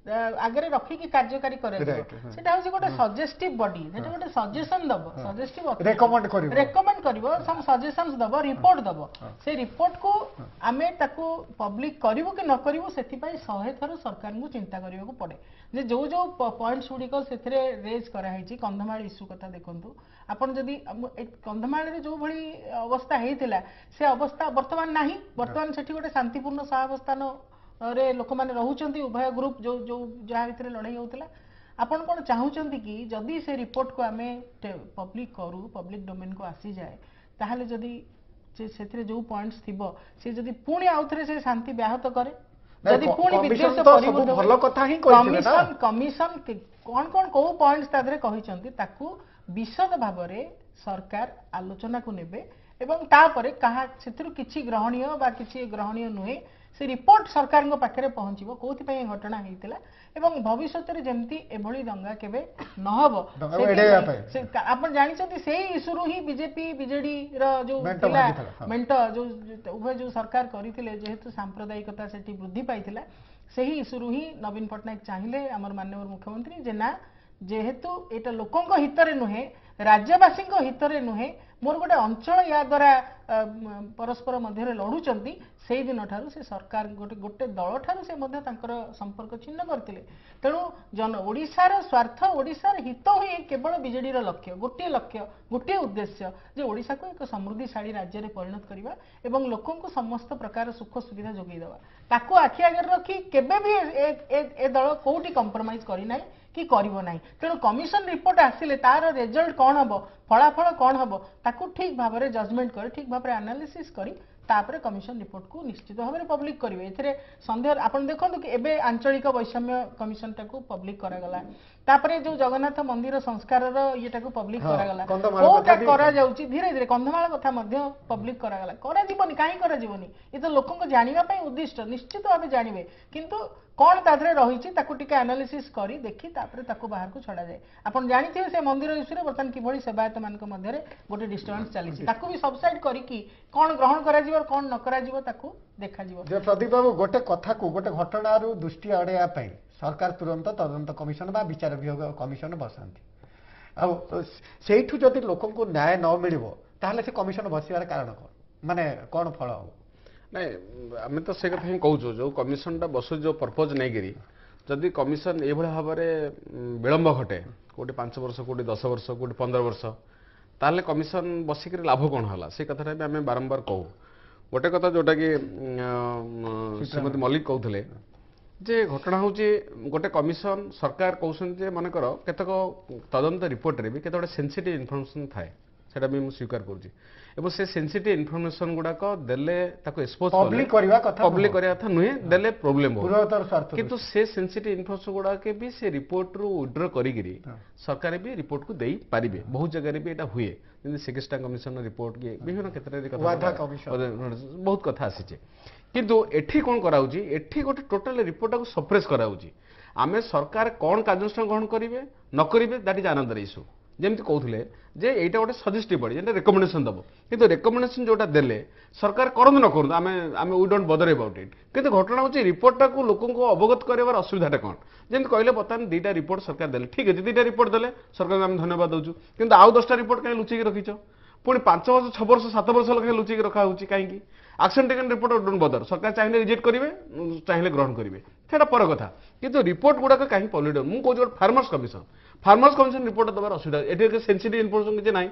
आगे रखिकी कार्यकारी करे सेटा होची गोटे सजेस्टिव बॉडी सेटा गोटे सजेशन दबो सजेस्टिव रेकमेंड करिवो सम सजेशंस दबो रिपोर्ट दबो से रिपोर्ट को आमे ताकू पब्लिक करिवो कि न करिवो सेति पई 100 थर सरकार को चिंता करिवो को पड़े जे जो जो पॉइंट्स गुडी को सेथरे रेज करा हैची कंधमाल इश्यू कथा देखंतु आपण जदी कंधमाल रे जो भली अवस्था हेतिला से अवस्था वर्तमान नाही वर्तमान सेठी गोटे शांतिपूर्ण सहावस्थान रे लोक माने रहउचंती उभय ग्रुप जो जो जहा भितरे लड़ाई होतला आपण कोन चाहउचंती कि जदी से रिपोर्ट को आमे पब्लिक करू पब्लिक डोमेन को आसी जाए ताहाले जदी सेथरे जो पॉइंट्स थिबो से जदी पुणी आउथरे से शांति ब्याहत करे जदी पुणी विदेश परिवर्तन भलो कथा ही कहिथिले ना कमिशन कोन कोन को पॉइंट्स तादरे कहिचंती ताकू विशद भाबरे सरकार आलोचना को नेबे एवं तापरे कहा सेथरु किछि ग्रहणीय बा किछि ग्रहणीय नुहे से रिपोर्ट सरकार पाखे पहुंचो कौन घटना होता एवं भविष्य में जमती एभली दंगा केबे नहब आप जानते से इश्यू ही बीजेपी बीजेडी जो मेंट जो उभय जो सरकार करते जेहेतु सांप्रदायिकता से वृद्धि पाई से ही इश्यू ही नवीन पट्टनायक चाहिए आमर माननीय मुख्यमंत्री जे ना जेहेतु एटा लोकों हितरे नुहे राज्यवासी हितरे नुहे मोर गोटे अंचल या द्वारा परस्पर मध्य लड़ुचंती से दिन ठारू से सरकार गोटे गोटे दल ठारू से मध्य तांकर संपर्क छिन्न करथिले तेणु जन ओडिशार स्वार्थ ओडिशार हित ही केवल बीजेडी लक्ष्य गोटे उद्देश्य जे ओडिशा को एक समृद्धिशाली राज्य में परिणत करवा एवं लोकों को समस्त प्रकार सुख सुविधा जोगैदेवा ताकू आखि आगे रखी केबे भी ए दल कोठी कंप्रोमाइज करिनाई कि करिवो नाही तेणु कमिशन रिपोर्ट आसिले तार रिजल्ट कौन हम फलाफल कौन हम ताकू ठीक भाव में जजमेंट कर ठीक भाव में एनालिसिस करी तापर कमिशन रिपोर्ट को निश्चित भाव में पब्लिक करेंगे एथिरे संदेह आपण देखंतु कि एबे आंचलिक वैषम्य कमिशन टाकू पब्लिक करागला तापरे जो जगन्नाथ मंदिर संस्कार ये पब्लिक करागला कोटा करा जाउची धीरे धीरे कंधमाल कथा मध्य पब्लिक करागला करा जीवनी काहे करा जीवनी ये तो लोकों को जानिबा पई उद्दिष्ट निश्चित भाव जानिबे किंतु कौन ताधरे रही टिके एनालिसिस करी देखी तापरे ताकू बाहर को छड़ा जाए आपण जानिथिबे से मंदिर इश्यू बर्तमान किभली सेवायत मानक मध्य गोटे डिस्टर्बेंस चली ताकू भी सबसाइड करी कौन ग्रहण करा जीवो कौन न करा जीवो ताकू देखा जीवो जे प्रदीप बाबू गोटे कथा को गोटे घटना रु दृष्टि अड़ेया पई सरकार तुरंत तदंत कमिशन बा विचार विभाग कमिशन बसांती आ सेठु जदि लोकों को न्याय न मिलिबो ताहले से कमिशन बसिबार कारण कोन माने कोन फल हो नहीं आम तो से कथा ही कहूँ जो कमिशन टा बस जो पर्पज नहीं गिरी जदि कमिशन ये भाव में विलंब घटे कोटी 5 वर्ष कोटी 10 वर्ष कोटी 15 वर्ष ताहले कमिशन बसिक लाभ कौन है से कथा भी आम बारंबार कहूँ गोटे कथा जोटा कि श्रीमती मल्लिक कहते जे घटना हूँ गोटे कमिशन सरकार कहते मनकर केतक तदंत रिपोर्ट रे भी केते सेंसिटिव इनफॉरमेशन थाए সেটা ବି ମୁଁ ସ୍ୱୀକାର କରୁଛି ଏବଂ ସେ ସେନ୍ସିଟିଭ୍ ଇନଫର୍ମେସନ୍ ଗୁଡ଼ାକ ଦେଲେ ତାକୁ ଏକ୍ସପୋଜ ପବ୍ଲିକ କରିବା କଥା ପବ୍ଲିକ କରିବା କଥା ନୁହେଁ ଦେଲେ ପ୍ରୋବ୍ଲେମ ହେବ ପୂର୍ବତର ସ୍ୱାର୍ଥ କିନ୍ତୁ ସେ ସେନ୍ସିଟିଭ୍ ଇନଫର୍ମେସନ୍ ଗୁଡ଼ାକ ବି ସେ ରିପୋର୍ଟରୁ ୱିଡ୍ର କରିକିରି ସରକାର ବି ରିପୋର୍ଟକୁ ଦେଇପାରିବେ ବହୁତ ଜାଗାରେ ବି ଏଇଟା ହୁଏ ଯେମିତି ସେକେଷ୍ଟା କମିଶନର ରିପୋର୍ଟ କି ବିଭିନ୍ନ କ୍ଷେତ୍ରରେ ୱାଧା କମିଶନ ବହୁତ କଥା ଆସିଛି କିନ୍ତୁ ଏଠି କ'ଣ କରାଉଛି ଏଠି ଗୋଟେ ଟୋଟାଲ ରିପୋର୍ଟଟାକୁ ସପ୍ରେସ୍ କରାଉଛି ଆମେ ସରକାର କ'ଣ କାର୍ଯ୍ୟାନୁଷ୍ଠାନ ଗ୍ରହଣ କରିବେ ନ କରିବେ ଦ୍ୟାଟ୍ ଇଜ୍ ଆନଦର ଇସ୍ୟୁ ଯେମିତି କହୁଥିଲେ ଯେ ଏଇଟା ଗୋଟେ ସଜେଷ୍ଟିଭ୍ ବଡି ଯେଟା ରେକମେଣ୍ଡେସନ୍ ଦେବ କିନ୍ତୁ ରେକମେଣ୍ଡେସନ୍ ଯୋଉଟା ଦେଲେ ସରକାର କରନ୍ତୁ ନ କରନ୍ତୁ ଆମେ ଆମେ ୱି ଡୋଣ୍ଟ ବଦର ଆବାଉଟ୍ ଇଟ୍ କିନ୍ତୁ ଘଟଣା ହେଉଛି ରିପୋର୍ଟଟାକୁ ଲୋକଙ୍କୁ ଅବଗତ କରାଇବାର ଅସୁବିଧାଟା କ'ଣ ଯେମିତି କହିଲେ ବର୍ତ୍ତମାନ ଦୁଇଟା ରିପୋର୍ଟ ସରକାର ଦେଲେ ଠିକ୍ ଅଛି ଦୁଇଟା ରିପୋର୍ଟ ଦେଲେ ସରକାରଙ୍କୁ ଆମେ ଧନ୍ୟବାଦ ଦେଉଛୁ କିନ୍ତୁ ଆଉ 10ଟା ରିପୋର୍ଟ କାହିଁ ଲୁଚେଇକି ରଖିଛ ପୁଣି 5 ବର୍ଷ 6 ବର୍ଷ 7 ବର୍ଷ ଲେଖାଏଁ ଲୁଚେଇକି ରଖା ହେଉଛି କାହିଁକି action taken report don't Badr ସରକାର ଚାହିଁଲେ ରିଜେକ୍ଟ କରିବେ ଚାହିଁଲେ ଗ୍ରହଣ କରିବେ ସେଟା ପର କଥା କିନ୍ତୁ ରିପୋର୍ଟ ଗୁଡ଼ାକ କାହିଁକି ପବ୍ଲିକ ମୁଁ କହୁଛି ଗୋଟେ ଫାର୍ମର୍ସ କମିଶନ ରିପୋର୍ଟ ଦେବାର ଅସୁବିଧା ଏଠି ସେନ୍ସିଟିଭ୍ ଇନଫର୍ମେସନ୍ କିଛି ନାହିଁ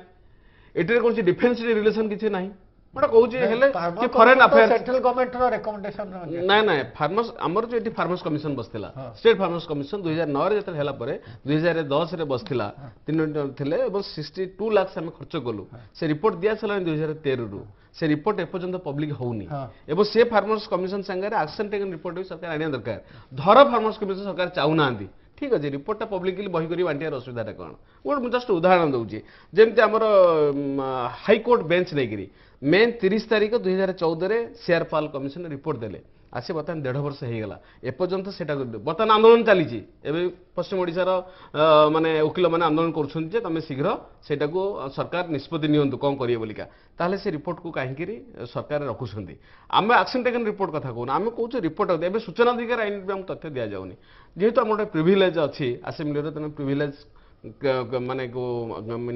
ଏଠିରେ କୌଣସି ଡିଫେନ୍ସ ରିଲେସନ୍ କିଛି ନାହିଁ ଗୋଟେ କହୁଛି ହେଲେ କି ଫରେନ୍ ଆଫେୟାର୍ସ ସେଣ୍ଟ୍ରାଲ ଗଭର୍ଣ୍ଣମେଣ୍ଟର ରେକମେଣ୍ଡେସନ ନାଇଁ ଫାର୍ମର୍ସ ଆମର ଯୋଉ ଏଠି ଫାର୍ମର୍ସ କମିଶନ ବସିଥିଲା ଷ୍ଟେଟ୍ ଫାର୍ମର୍ସ କମିଶନ 2009 ରେ ଯେତେବେଳେ ହେଲା ପରେ 2010 ରେ ବସିଥିଲା 3 ଜଣ ଥିଲେ ଏବଂ 62 ଲାଖ ଆମେ ଖର୍ଚ୍ଚ କଲୁ ସେ ରିପୋର୍ଟ ଦିଆସାରିଲାଣି 2013 ରୁ ସେ ରିପୋର୍ଟ ଏପର୍ଯ୍ୟନ୍ତ ପବ୍ଲିକ ହଉନି ଏବଂ ସେ ଫାର୍ମର୍ସ କମିଶନ ସାଙ୍ଗରେ ଆକ୍ସନ ଟେକନ୍ ରିପୋର୍ଟ ବି ସରକାର ଆଣିବା ଦରକାର ଧର ଫାର୍ମର୍ସ କମିଶନ ସରକାର ଚାହୁଁନାହାନ୍ତି ঠিক আছে রিপোর্টটা পব্লিকলি বহি করে বাঁটিবার অসুবিধাটা কোণ গোটে জস্ট উদাহরণ দেଉଛି যেমতি আমার হাইকোর্ট বেঞ্চ নেইকি মে 30 তারিখ 2014 রে শেয়ারপাল কমিশন রিপোর্ট দেলে আসি বর্তমান 1.5 ବର୍ଷ ହେଇଗଲା এপর্যন্ত সেটা বর্তমান আন্দোলন চালিছি এবে পশ্চিম ওড়িশার মানে উকিল মানে আন্দোলন করছেন যে তুমি শীঘ্র সেটাকে সরকার নিষ্পত্তি নিয়ন্তু কম করিয়ে বলিকা তাহলে সে রিপোর্ট কু কাহিঁকি সরকার রখুଛନ୍ତି আমি আক্সন টেকন রিপোর্ট কথা কହୁন আমি কହୁଛୁ রিপোর্ট এবে সূচনা অধিকার আইন আমি তথ্য দিয়া যাওনি যেহেতু আমার গোটে প্রিভিলেজ ଅଛି আসেম্বলিরে তুমি প্রিভিলেজ মানে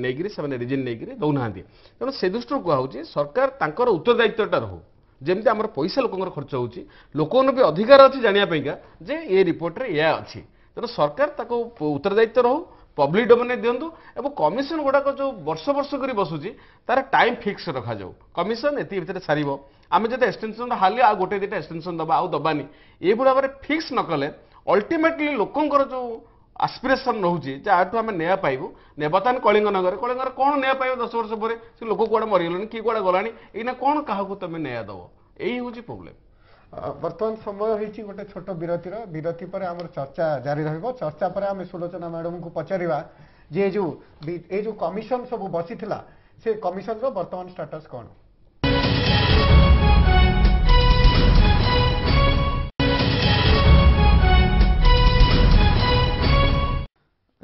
নেইকি ସେମାନେ রিজন নেইকি দৌনাহাନ୍ତି তেমন সে দৃষ্টিରୁ କୁହାହଉଛି ସରକାର ତାଙ୍କର ଉତ୍ତରଦାୟିତ୍ୱଟା ରହୁ ଯେମିତି ଆମର ପଇସା ଲୋକଙ୍କର ଖର୍ଚ୍ଚ ହେଉଛି ଲୋକଙ୍କର ବି ଅଧିକାର ଅଛି ଜାଣିବା ପାଇଁକା ଯେ ଏ ରିପୋର୍ଟରେ ଏୟା ଅଛି ତେଣୁ ସରକାର ତାକୁ ଉତ୍ତରଦାୟିତ୍ୱ ରହୁ ପବ୍ଲିକ ଡୋମେନରେ ଦିଅନ୍ତୁ ଏବଂ କମିଶନ ଗୁଡ଼ାକ ଯେଉଁ ବର୍ଷ ବର୍ଷ କରି ବସୁଛି ତାର ଟାଇମ୍ ଫିକ୍ସ ରଖାଯାଉ କମିଶନ ଏତିକି ଭିତରେ ସାରିବ ଆମେ ଯଦି ଏକ୍ସଟେନସନ୍ ହାଲି ଆଉ ଗୋଟେ ଦୁଇଟା ଏକ୍ସଟେନସନ୍ ଦେବା ଆଉ ଦେବାନି ଏଇଭଳି ଭାବରେ ଫିକ୍ସ ନ କଲେ ଅଲ୍ଟିମେଟଲି ଲୋକଙ୍କର ଯେଉଁ ଆସ୍ପିରେସନ୍ ରହୁଛି ଯେ ଆଠୁ ଆମେ ନ୍ୟାୟ ପାଇବୁ ବର୍ତ୍ତମାନ କଳିଙ୍ଗନଗରରେ କ'ଣ ନ୍ୟାୟ ପାଇବ 10 ବର୍ଷ ପରେ ସେ ଲୋକ କୁଆଡ଼େ ମରିଗଲେଣି କିଏ କୁଆଡ଼େ ଗଲାଣି ଏଇନା କ'ଣ କାହାକୁ ତମେ ନ୍ୟାୟ ଦେବ ଏଇ ହେଉଛି ପ୍ରୋବ୍ଲେମ୍ ବର୍ତ୍ତମାନ ସମୟ ହେଇଛି ଗୋଟେ ଛୋଟ ବିରତି ପରେ ଆମର ଚର୍ଚ୍ଚା ଜାରି ରହିବ ଚର୍ଚ୍ଚା ପରେ ଆମେ ସୁଲୋଚନା ମ୍ୟାଡମଙ୍କୁ ପଚାରିବା ଯେ ଏଇ ଯୋଉ କମିଶନ ସବୁ ବସିଥିଲା ସେ କମିଶନର ବର୍ତ୍ତମାନ ଷ୍ଟାଟସ୍ କ'ଣ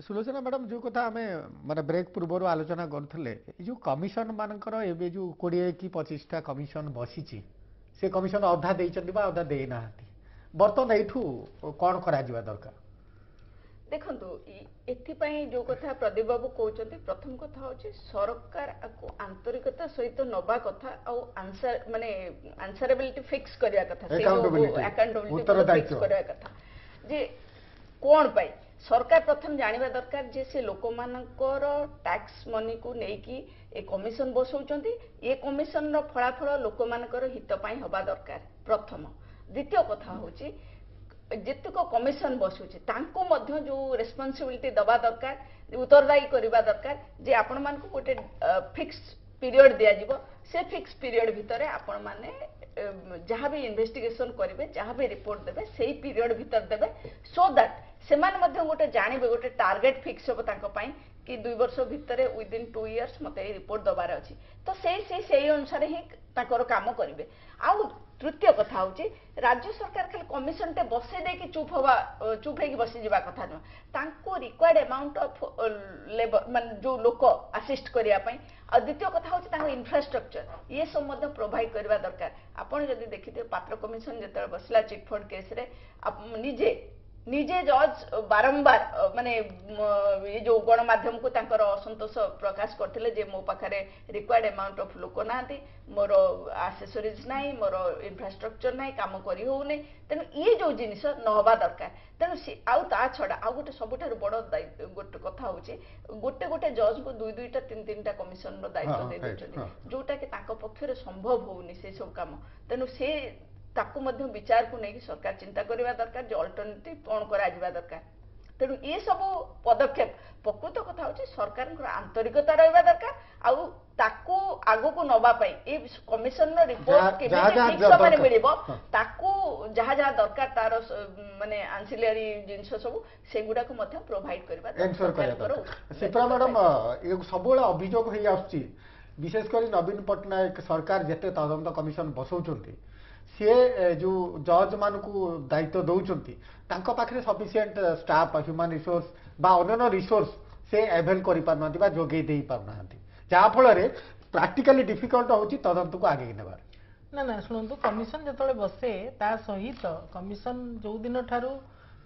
ସୁଲୋଚନା ମ୍ୟାଡମ ଯୋଉ କଥା ଆମେ ମାନେ ବ୍ରେକ୍ ପୂର୍ବରୁ ଆଲୋଚନା କରୁଥିଲେ ଏଇ ଯୋଉ କମିଶନ ମାନଙ୍କର ଏବେ ଯୋଉ 20 କି 25ଟା କମିଶନ ବସିଛି ସେ କମିଶନ ଅଧା ଦେଇଛନ୍ତି ବା ଅଧା ଦେଇନାହାନ୍ତି ବର୍ତ୍ତମାନ ଏଇଠୁ କ'ଣ କରାଯିବା ଦରକାର ଦେଖନ୍ତୁ ଏଥିପାଇଁ ଯୋଉ କଥା ପ୍ରଦୀପ ବାବୁ କହୁଛନ୍ତି ପ୍ରଥମ କଥା ହଉଛି ସରକାର ଆନ୍ତରିକତା ସହିତ ନବା କଥା ଆଉ ମାନେ ଆନ୍ସରେବିଲିଟି ଫିକ୍ସ କରିବା କଥା ଆକାଉଣ୍ଟେବିଲିଟି କରିବା କଥା ଯେ କ'ଣ ପାଇଁ ସରକାର ପ୍ରଥମେ ଜାଣିବା ଦରକାର ଯେ ସେ ଲୋକମାନଙ୍କର ଟ୍ୟାକ୍ସ ମନିକୁ ନେଇକି ଏ କମିଶନ ବସଉଛନ୍ତି ଏ କମିଶନର ଫଳାଫଳ ଲୋକମାନଙ୍କର ହିତ ପାଇଁ ହେବା ଦରକାର ପ୍ରଥମ ଦ୍ୱିତୀୟ କଥା ହଉଛି ଯେତିକ କମିଶନ ବସୁଛି ତାଙ୍କୁ ମଧ୍ୟ ଯୋଉ ରେସ୍ପନ୍ସିବିଲିଟି ଦେବା ଦରକାର ଉତ୍ତରଦାୟୀ କରିବା ଦରକାର ଯେ ଆପଣମାନଙ୍କୁ ଗୋଟେ ଫିକ୍ସ ପିରିୟଡ଼ ଦିଆଯିବ ସେ ଫିକ୍ସ ପିରିୟଡ଼ ଭିତରେ ଆପଣମାନେ ଯାହା ବି ଇନଭେଷ୍ଟିଗେସନ କରିବେ ଯାହା ବି ରିପୋର୍ଟ ଦେବେ ସେଇ ପିରିୟଡ଼ ଭିତରେ ଦେବେ ସୋ ଦ୍ୟାଟ୍ ସେମାନେ ମଧ୍ୟ ଗୋଟେ ଜାଣିବେ ଗୋଟେ ଟାର୍ଗେଟ ଫିକ୍ସ ହେବ ତାଙ୍କ ପାଇଁ କି 2 ବର୍ଷ ଭିତରେ ୱିଦିନ୍ 2 ଇୟର୍ସ ମୋତେ ଏଇ ରିପୋର୍ଟ ଦେବାର ଅଛି ତ ସେଇ ଅନୁସାରେ ହିଁ ତାଙ୍କର କାମ କରିବେ ଆଉ ତୃତୀୟ କଥା ହଉଛି ରାଜ୍ୟ ସରକାର ଖାଲି କମିଶନଟେ ବସେଇ ଦେଇକି ଚୁପ୍ ହେଇକି ବସିଯିବା କଥା ନୁହଁ ତାଙ୍କୁ ରିକ୍ୱାର୍ଡ ଆମାଉଣ୍ଟ ଅଫ ଲେବର ମାନେ ଯୋଉ ଲୋକ ଆସିଷ୍ଟ କରିବା ପାଇଁ ଆଉ ଦ୍ୱିତୀୟ କଥା ହଉଛି ତାଙ୍କ ଇନଫ୍ରାଷ୍ଟ୍ରକ୍ଚର ଇଏ ସବୁ ମଧ୍ୟ ପ୍ରୋଭାଇଡ କରିବା ଦରକାର ଆପଣ ଯଦି ଦେଖିଥିବେ ପାତ୍ର କମିଶନ ଯେତେବେଳେ ବସିଲା ଚିଟଫଣ୍ଡ କେସରେ ନିଜେ ଜଜ୍ ବାରମ୍ବାର ମାନେ ଏ ଯୋଉ ଗଣମାଧ୍ୟମକୁ ତାଙ୍କର ଅସନ୍ତୋଷ ପ୍ରକାଶ କରିଥିଲେ ଯେ ମୋ ପାଖରେ ରିକ୍ୱାର୍ଡ ଆମାଉଣ୍ଟ ଅଫ ଲୋକ ନାହାନ୍ତି ମୋର ଆସେସରିଜ ନାହିଁ ମୋର ଇନଫ୍ରାଷ୍ଟ୍ରକ୍ଚର ନାହିଁ କାମ କରି ହଉନି ତେଣୁ ଇଏ ଯୋଉ ଜିନିଷ ନ ହେବା ଦରକାର ତେଣୁ ଆଉ ତା ଛଡା ଆଉ ଗୋଟେ ସବୁଠାରୁ ବଡ ଗୋଟେ କଥା ହଉଛି ଗୋଟେ ଜଜ୍ଙ୍କୁ 2-2ଟା 3-3ଟା କମିଶନର ଦାୟିତ୍ୱ ଦେଇ ଦେଉଛନ୍ତି ଯୋଉଟା କି ତାଙ୍କ ପକ୍ଷରେ ସମ୍ଭବ ହଉନି ସେ ସବୁ କାମ ତେଣୁ ସେ ତାକୁ ମଧ୍ୟ ବିଚାରକୁ ନେଇକି ସରକାର ଚିନ୍ତା କରିବା ଦରକାର ଯେ ଅଲ୍ଟରନେଟିଭ କ'ଣ କରାଯିବା ଦରକାର ତେଣୁ ଏ ସବୁ ପଦକ୍ଷେପ ପ୍ରକୃତ କଥା ହଉଛି ସରକାରଙ୍କର ଆନ୍ତରିକତା ରହିବା ଦରକାର ଆଉ ତାକୁ ଆଗକୁ ନବା ପାଇଁ ଏ କମିଶନର ରିପୋର୍ଟ କେମିତି ଠିକ ସମୟରେ ମିଳିବ ତାକୁ ଯାହା ଯାହା ଦରକାର ତାର ମାନେ ଆନ୍ସିଲାରୀ ଜିନିଷ ସବୁ ସେଗୁଡାକୁ ମଧ୍ୟ ପ୍ରୋଭାଇଡ କରିବା ଶିପ୍ରା ମ୍ୟାଡାମ ସବୁବେଳେ ଅଭିଯୋଗ ହେଇ ଆସୁଛି ବିଶେଷ କରି ନବୀନ ପଟ୍ଟନାୟକ ସରକାର ଯେତେ ତଦନ୍ତ କମିଶନ ବସଉଛନ୍ତି ସିଏ ଯୋଉ ଜଜ୍ ମାନଙ୍କୁ ଦାୟିତ୍ୱ ଦଉଛନ୍ତି ତାଙ୍କ ପାଖରେ ସଫିସିଏଣ୍ଟ ଷ୍ଟାଫ୍ ହ୍ୟୁମାନ ରିସୋର୍ସ ବା ଅନ୍ୟାନ୍ୟ ରିସୋର୍ସ ସେ ଆଭେଲ୍ କରିପାରୁନାହାନ୍ତି ବା ଯୋଗେଇ ଦେଇ ପାରୁନାହାନ୍ତି ଯାହାଫଳରେ ପ୍ରାକ୍ଟିକାଲି ଡିଫିକଲ୍ଟ ହେଉଛି ତଦନ୍ତକୁ ଆଗେଇ ନେବାର। ନା ନା ଶୁଣନ୍ତୁ କମିଶନ ଯେତେବେଳେ ବସେ ତା ସହିତ କମିଶନ ଯୋଉ ଦିନ ଠାରୁ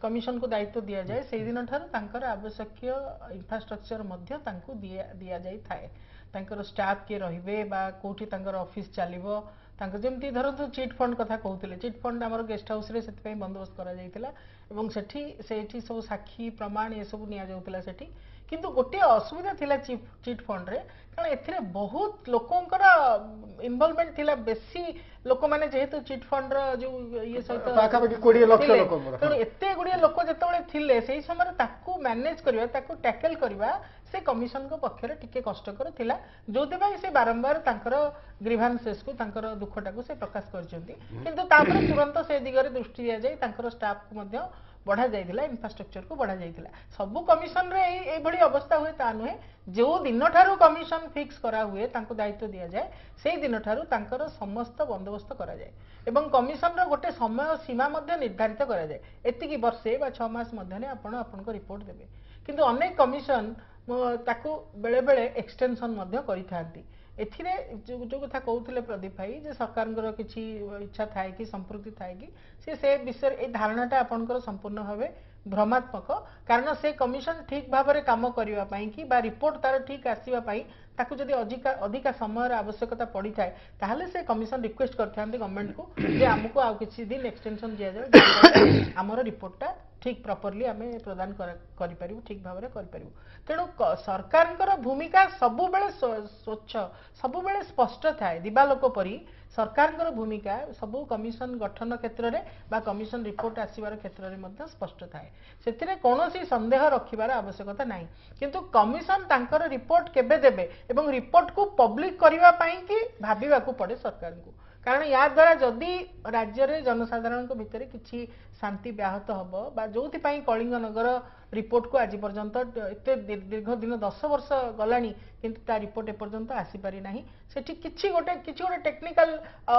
କମିଶନକୁ ଦାୟିତ୍ୱ ଦିଆଯାଏ ସେଇଦିନ ଠାରୁ ତାଙ୍କର ଆବଶ୍ୟକୀୟ ଇନଫ୍ରାଷ୍ଟ୍ରକ୍ଚର ମଧ୍ୟ ତାଙ୍କୁ ଦିଆଯାଇଥାଏ ତାଙ୍କର ଷ୍ଟାଫ୍ କିଏ ରହିବେ ବା କୋଉଠି ତାଙ୍କର ଅଫିସ ଚାଲିବ ତାଙ୍କ ଯେମିତି ଧରନ୍ତୁ ଚିଟ୍ ଫଣ୍ଡ କଥା କହୁଥିଲେ ଚିଟ୍ ଫଣ୍ଡ ଆମର ଗେଷ୍ଟ ହାଉସରେ ସେଥିପାଇଁ ବନ୍ଦୋବସ୍ତ କରାଯାଇଥିଲା ଏବଂ ସେଠି ସବୁ ସାକ୍ଷୀ ପ୍ରମାଣ ଏସବୁ ନିଆଯାଉଥିଲା ସେଠି କିନ୍ତୁ ଗୋଟିଏ ଅସୁବିଧା ଥିଲା ଚିଟ୍ ଫଣ୍ଡରେ କାରଣ ଏଥିରେ ବହୁତ ଲୋକଙ୍କର ଇନଭଲଭମେଣ୍ଟ ଥିଲା ବେଶୀ ଲୋକମାନେ ଯେହେତୁ ଚିଟ୍ ଫଣ୍ଡର ଯୋଉ ଇଏ ସହିତ ତେଣୁ ଏତେ ଗୁଡିଏ ଲୋକ ଯେତେବେଳେ ଥିଲେ ସେଇ ସମୟରେ ତାକୁ ମ୍ୟାନେଜ କରିବା ତାକୁ ଟ୍ୟାକେଲ କରିବା ସେ କମିଶନଙ୍କ ପକ୍ଷରେ ଟିକେ କଷ୍ଟକର ଥିଲା ଯୋଉଥିପାଇଁ ସେ ବାରମ୍ବାର ତାଙ୍କର ଗ୍ରିଭାନ୍ସେସକୁ ତାଙ୍କର ଦୁଃଖଟାକୁ ସେ ପ୍ରକାଶ କରିଛନ୍ତି କିନ୍ତୁ ତାପରେ ତୁରନ୍ତ ସେ ଦିଗରେ ଦୃଷ୍ଟି ଦିଆଯାଇ ତାଙ୍କର ଷ୍ଟାଫକୁ ମଧ୍ୟ ବଢା ଯାଇଥିଲା ଇନଫ୍ରାଷ୍ଟ୍ରକ୍ଚରକୁ ବଢା ଯାଇଥିଲା ସବୁ କମିଶନରେ ଏଇଭଳି ଅବସ୍ଥା ହୁଏ ତା ନୁହେଁ ଯୋଉ ଦିନଠାରୁ କମିଶନ ଫିକ୍ସ କରା ହୁଏ ତାଙ୍କୁ ଦାୟିତ୍ୱ ଦିଆଯାଏ ସେଇ ଦିନଠାରୁ ତାଙ୍କର ସମସ୍ତ ବନ୍ଦୋବସ୍ତ କରାଯାଏ ଏବଂ କମିଶନର ଗୋଟେ ସମୟ ସୀମା ମଧ୍ୟ ନିର୍ଦ୍ଧାରିତ କରାଯାଏ ଏତିକି ବର୍ଷେ ବା 6 ମାସ ମଧ୍ୟରେ ଆପଣଙ୍କ ରିପୋର୍ଟ ଦେବେ କିନ୍ତୁ ଅନେକ କମିଶନ ତାକୁ ବେଳେ ବେଳେ ଏକ୍ସଟେନସନ ମଧ୍ୟ କରିଥାନ୍ତି ଏଥିରେ ଯୋଉ କଥା କହୁଥିଲେ ପ୍ରଦୀପ ଭାଇ ଯେ ସରକାରଙ୍କର କିଛି ଇଚ୍ଛା ଥାଏ କି ସମ୍ପୃକ୍ତି ଥାଏ କି ସେ ବିଷୟରେ ଏଇ ଧାରଣାଟା ଆପଣଙ୍କର ସମ୍ପୂର୍ଣ୍ଣ ଭାବେ ଭ୍ରମାତ୍ମକ କାରଣ ସେ କମିଶନ ଠିକ ଭାବରେ କାମ କରିବା ପାଇଁ କି ବା ରିପୋର୍ଟ ତାର ଠିକ ଆସିବା ପାଇଁ ତାକୁ ଯଦି ଅଧିକା ସମୟର ଆବଶ୍ୟକତା ପଡିଥାଏ ତାହେଲେ ସେ କମିଶନ ରିକ୍ୱେଷ୍ଟ କରିଥାନ୍ତି ଗଭର୍ଣ୍ଣମେଣ୍ଟକୁ ଯେ ଆମକୁ ଆଉ କିଛି ଦିନ ଏକ୍ସଟେନସନ ଦିଆଯାଉ ଆମର ରିପୋର୍ଟଟା ଠିକ ପ୍ରପରଲି ଆମେ ପ୍ରଦାନ କରିପାରିବୁ ଠିକ ଭାବରେ କରିପାରିବୁ ତେଣୁ ସରକାରଙ୍କର ଭୂମିକା ସବୁବେଳେ ସ୍ୱଚ୍ଛ ସବୁବେଳେ ସ୍ପଷ୍ଟ ଥାଏ ଦିବାଲୋକ ପରି ସରକାରଙ୍କର ଭୂମିକା ସବୁ କମିଶନ ଗଠନ କ୍ଷେତ୍ରରେ ବା କମିଶନ ରିପୋର୍ଟ ଆସିବାର କ୍ଷେତ୍ରରେ ମଧ୍ୟ ସ୍ପଷ୍ଟ ଥାଏ ସେଥିରେ କୌଣସି ସନ୍ଦେହ ରଖିବାର ଆବଶ୍ୟକତା ନାହିଁ କିନ୍ତୁ କମିଶନ ତାଙ୍କର ରିପୋର୍ଟ କେବେ ଦେବେ ଏବଂ ରିପୋର୍ଟକୁ ପବ୍ଲିକ କରିବା ପାଇଁ କି ଭାବିବାକୁ ପଡେ ସରକାରଙ୍କୁ କାରଣ ୟା ଦ୍ୱାରା ଯଦି ରାଜ୍ୟରେ ଜନସାଧାରଣଙ୍କ ଭିତରେ କିଛି ଶାନ୍ତି ବ୍ୟାହତ ହବ ବା ଯୋଉଥିପାଇଁ କଳିଙ୍ଗ ନଗର ରିପୋର୍ଟକୁ ଆଜି ପର୍ଯ୍ୟନ୍ତ ଏତେ ଦୀର୍ଘ ଦିନ 10 ବର୍ଷ ଗଲାଣି କିନ୍ତୁ ତା ରିପୋର୍ଟ ଏପର୍ଯ୍ୟନ୍ତ ଆସିପାରି ନାହିଁ ସେଠି କିଛି ଗୋଟେ ଟେକ୍ନିକାଲ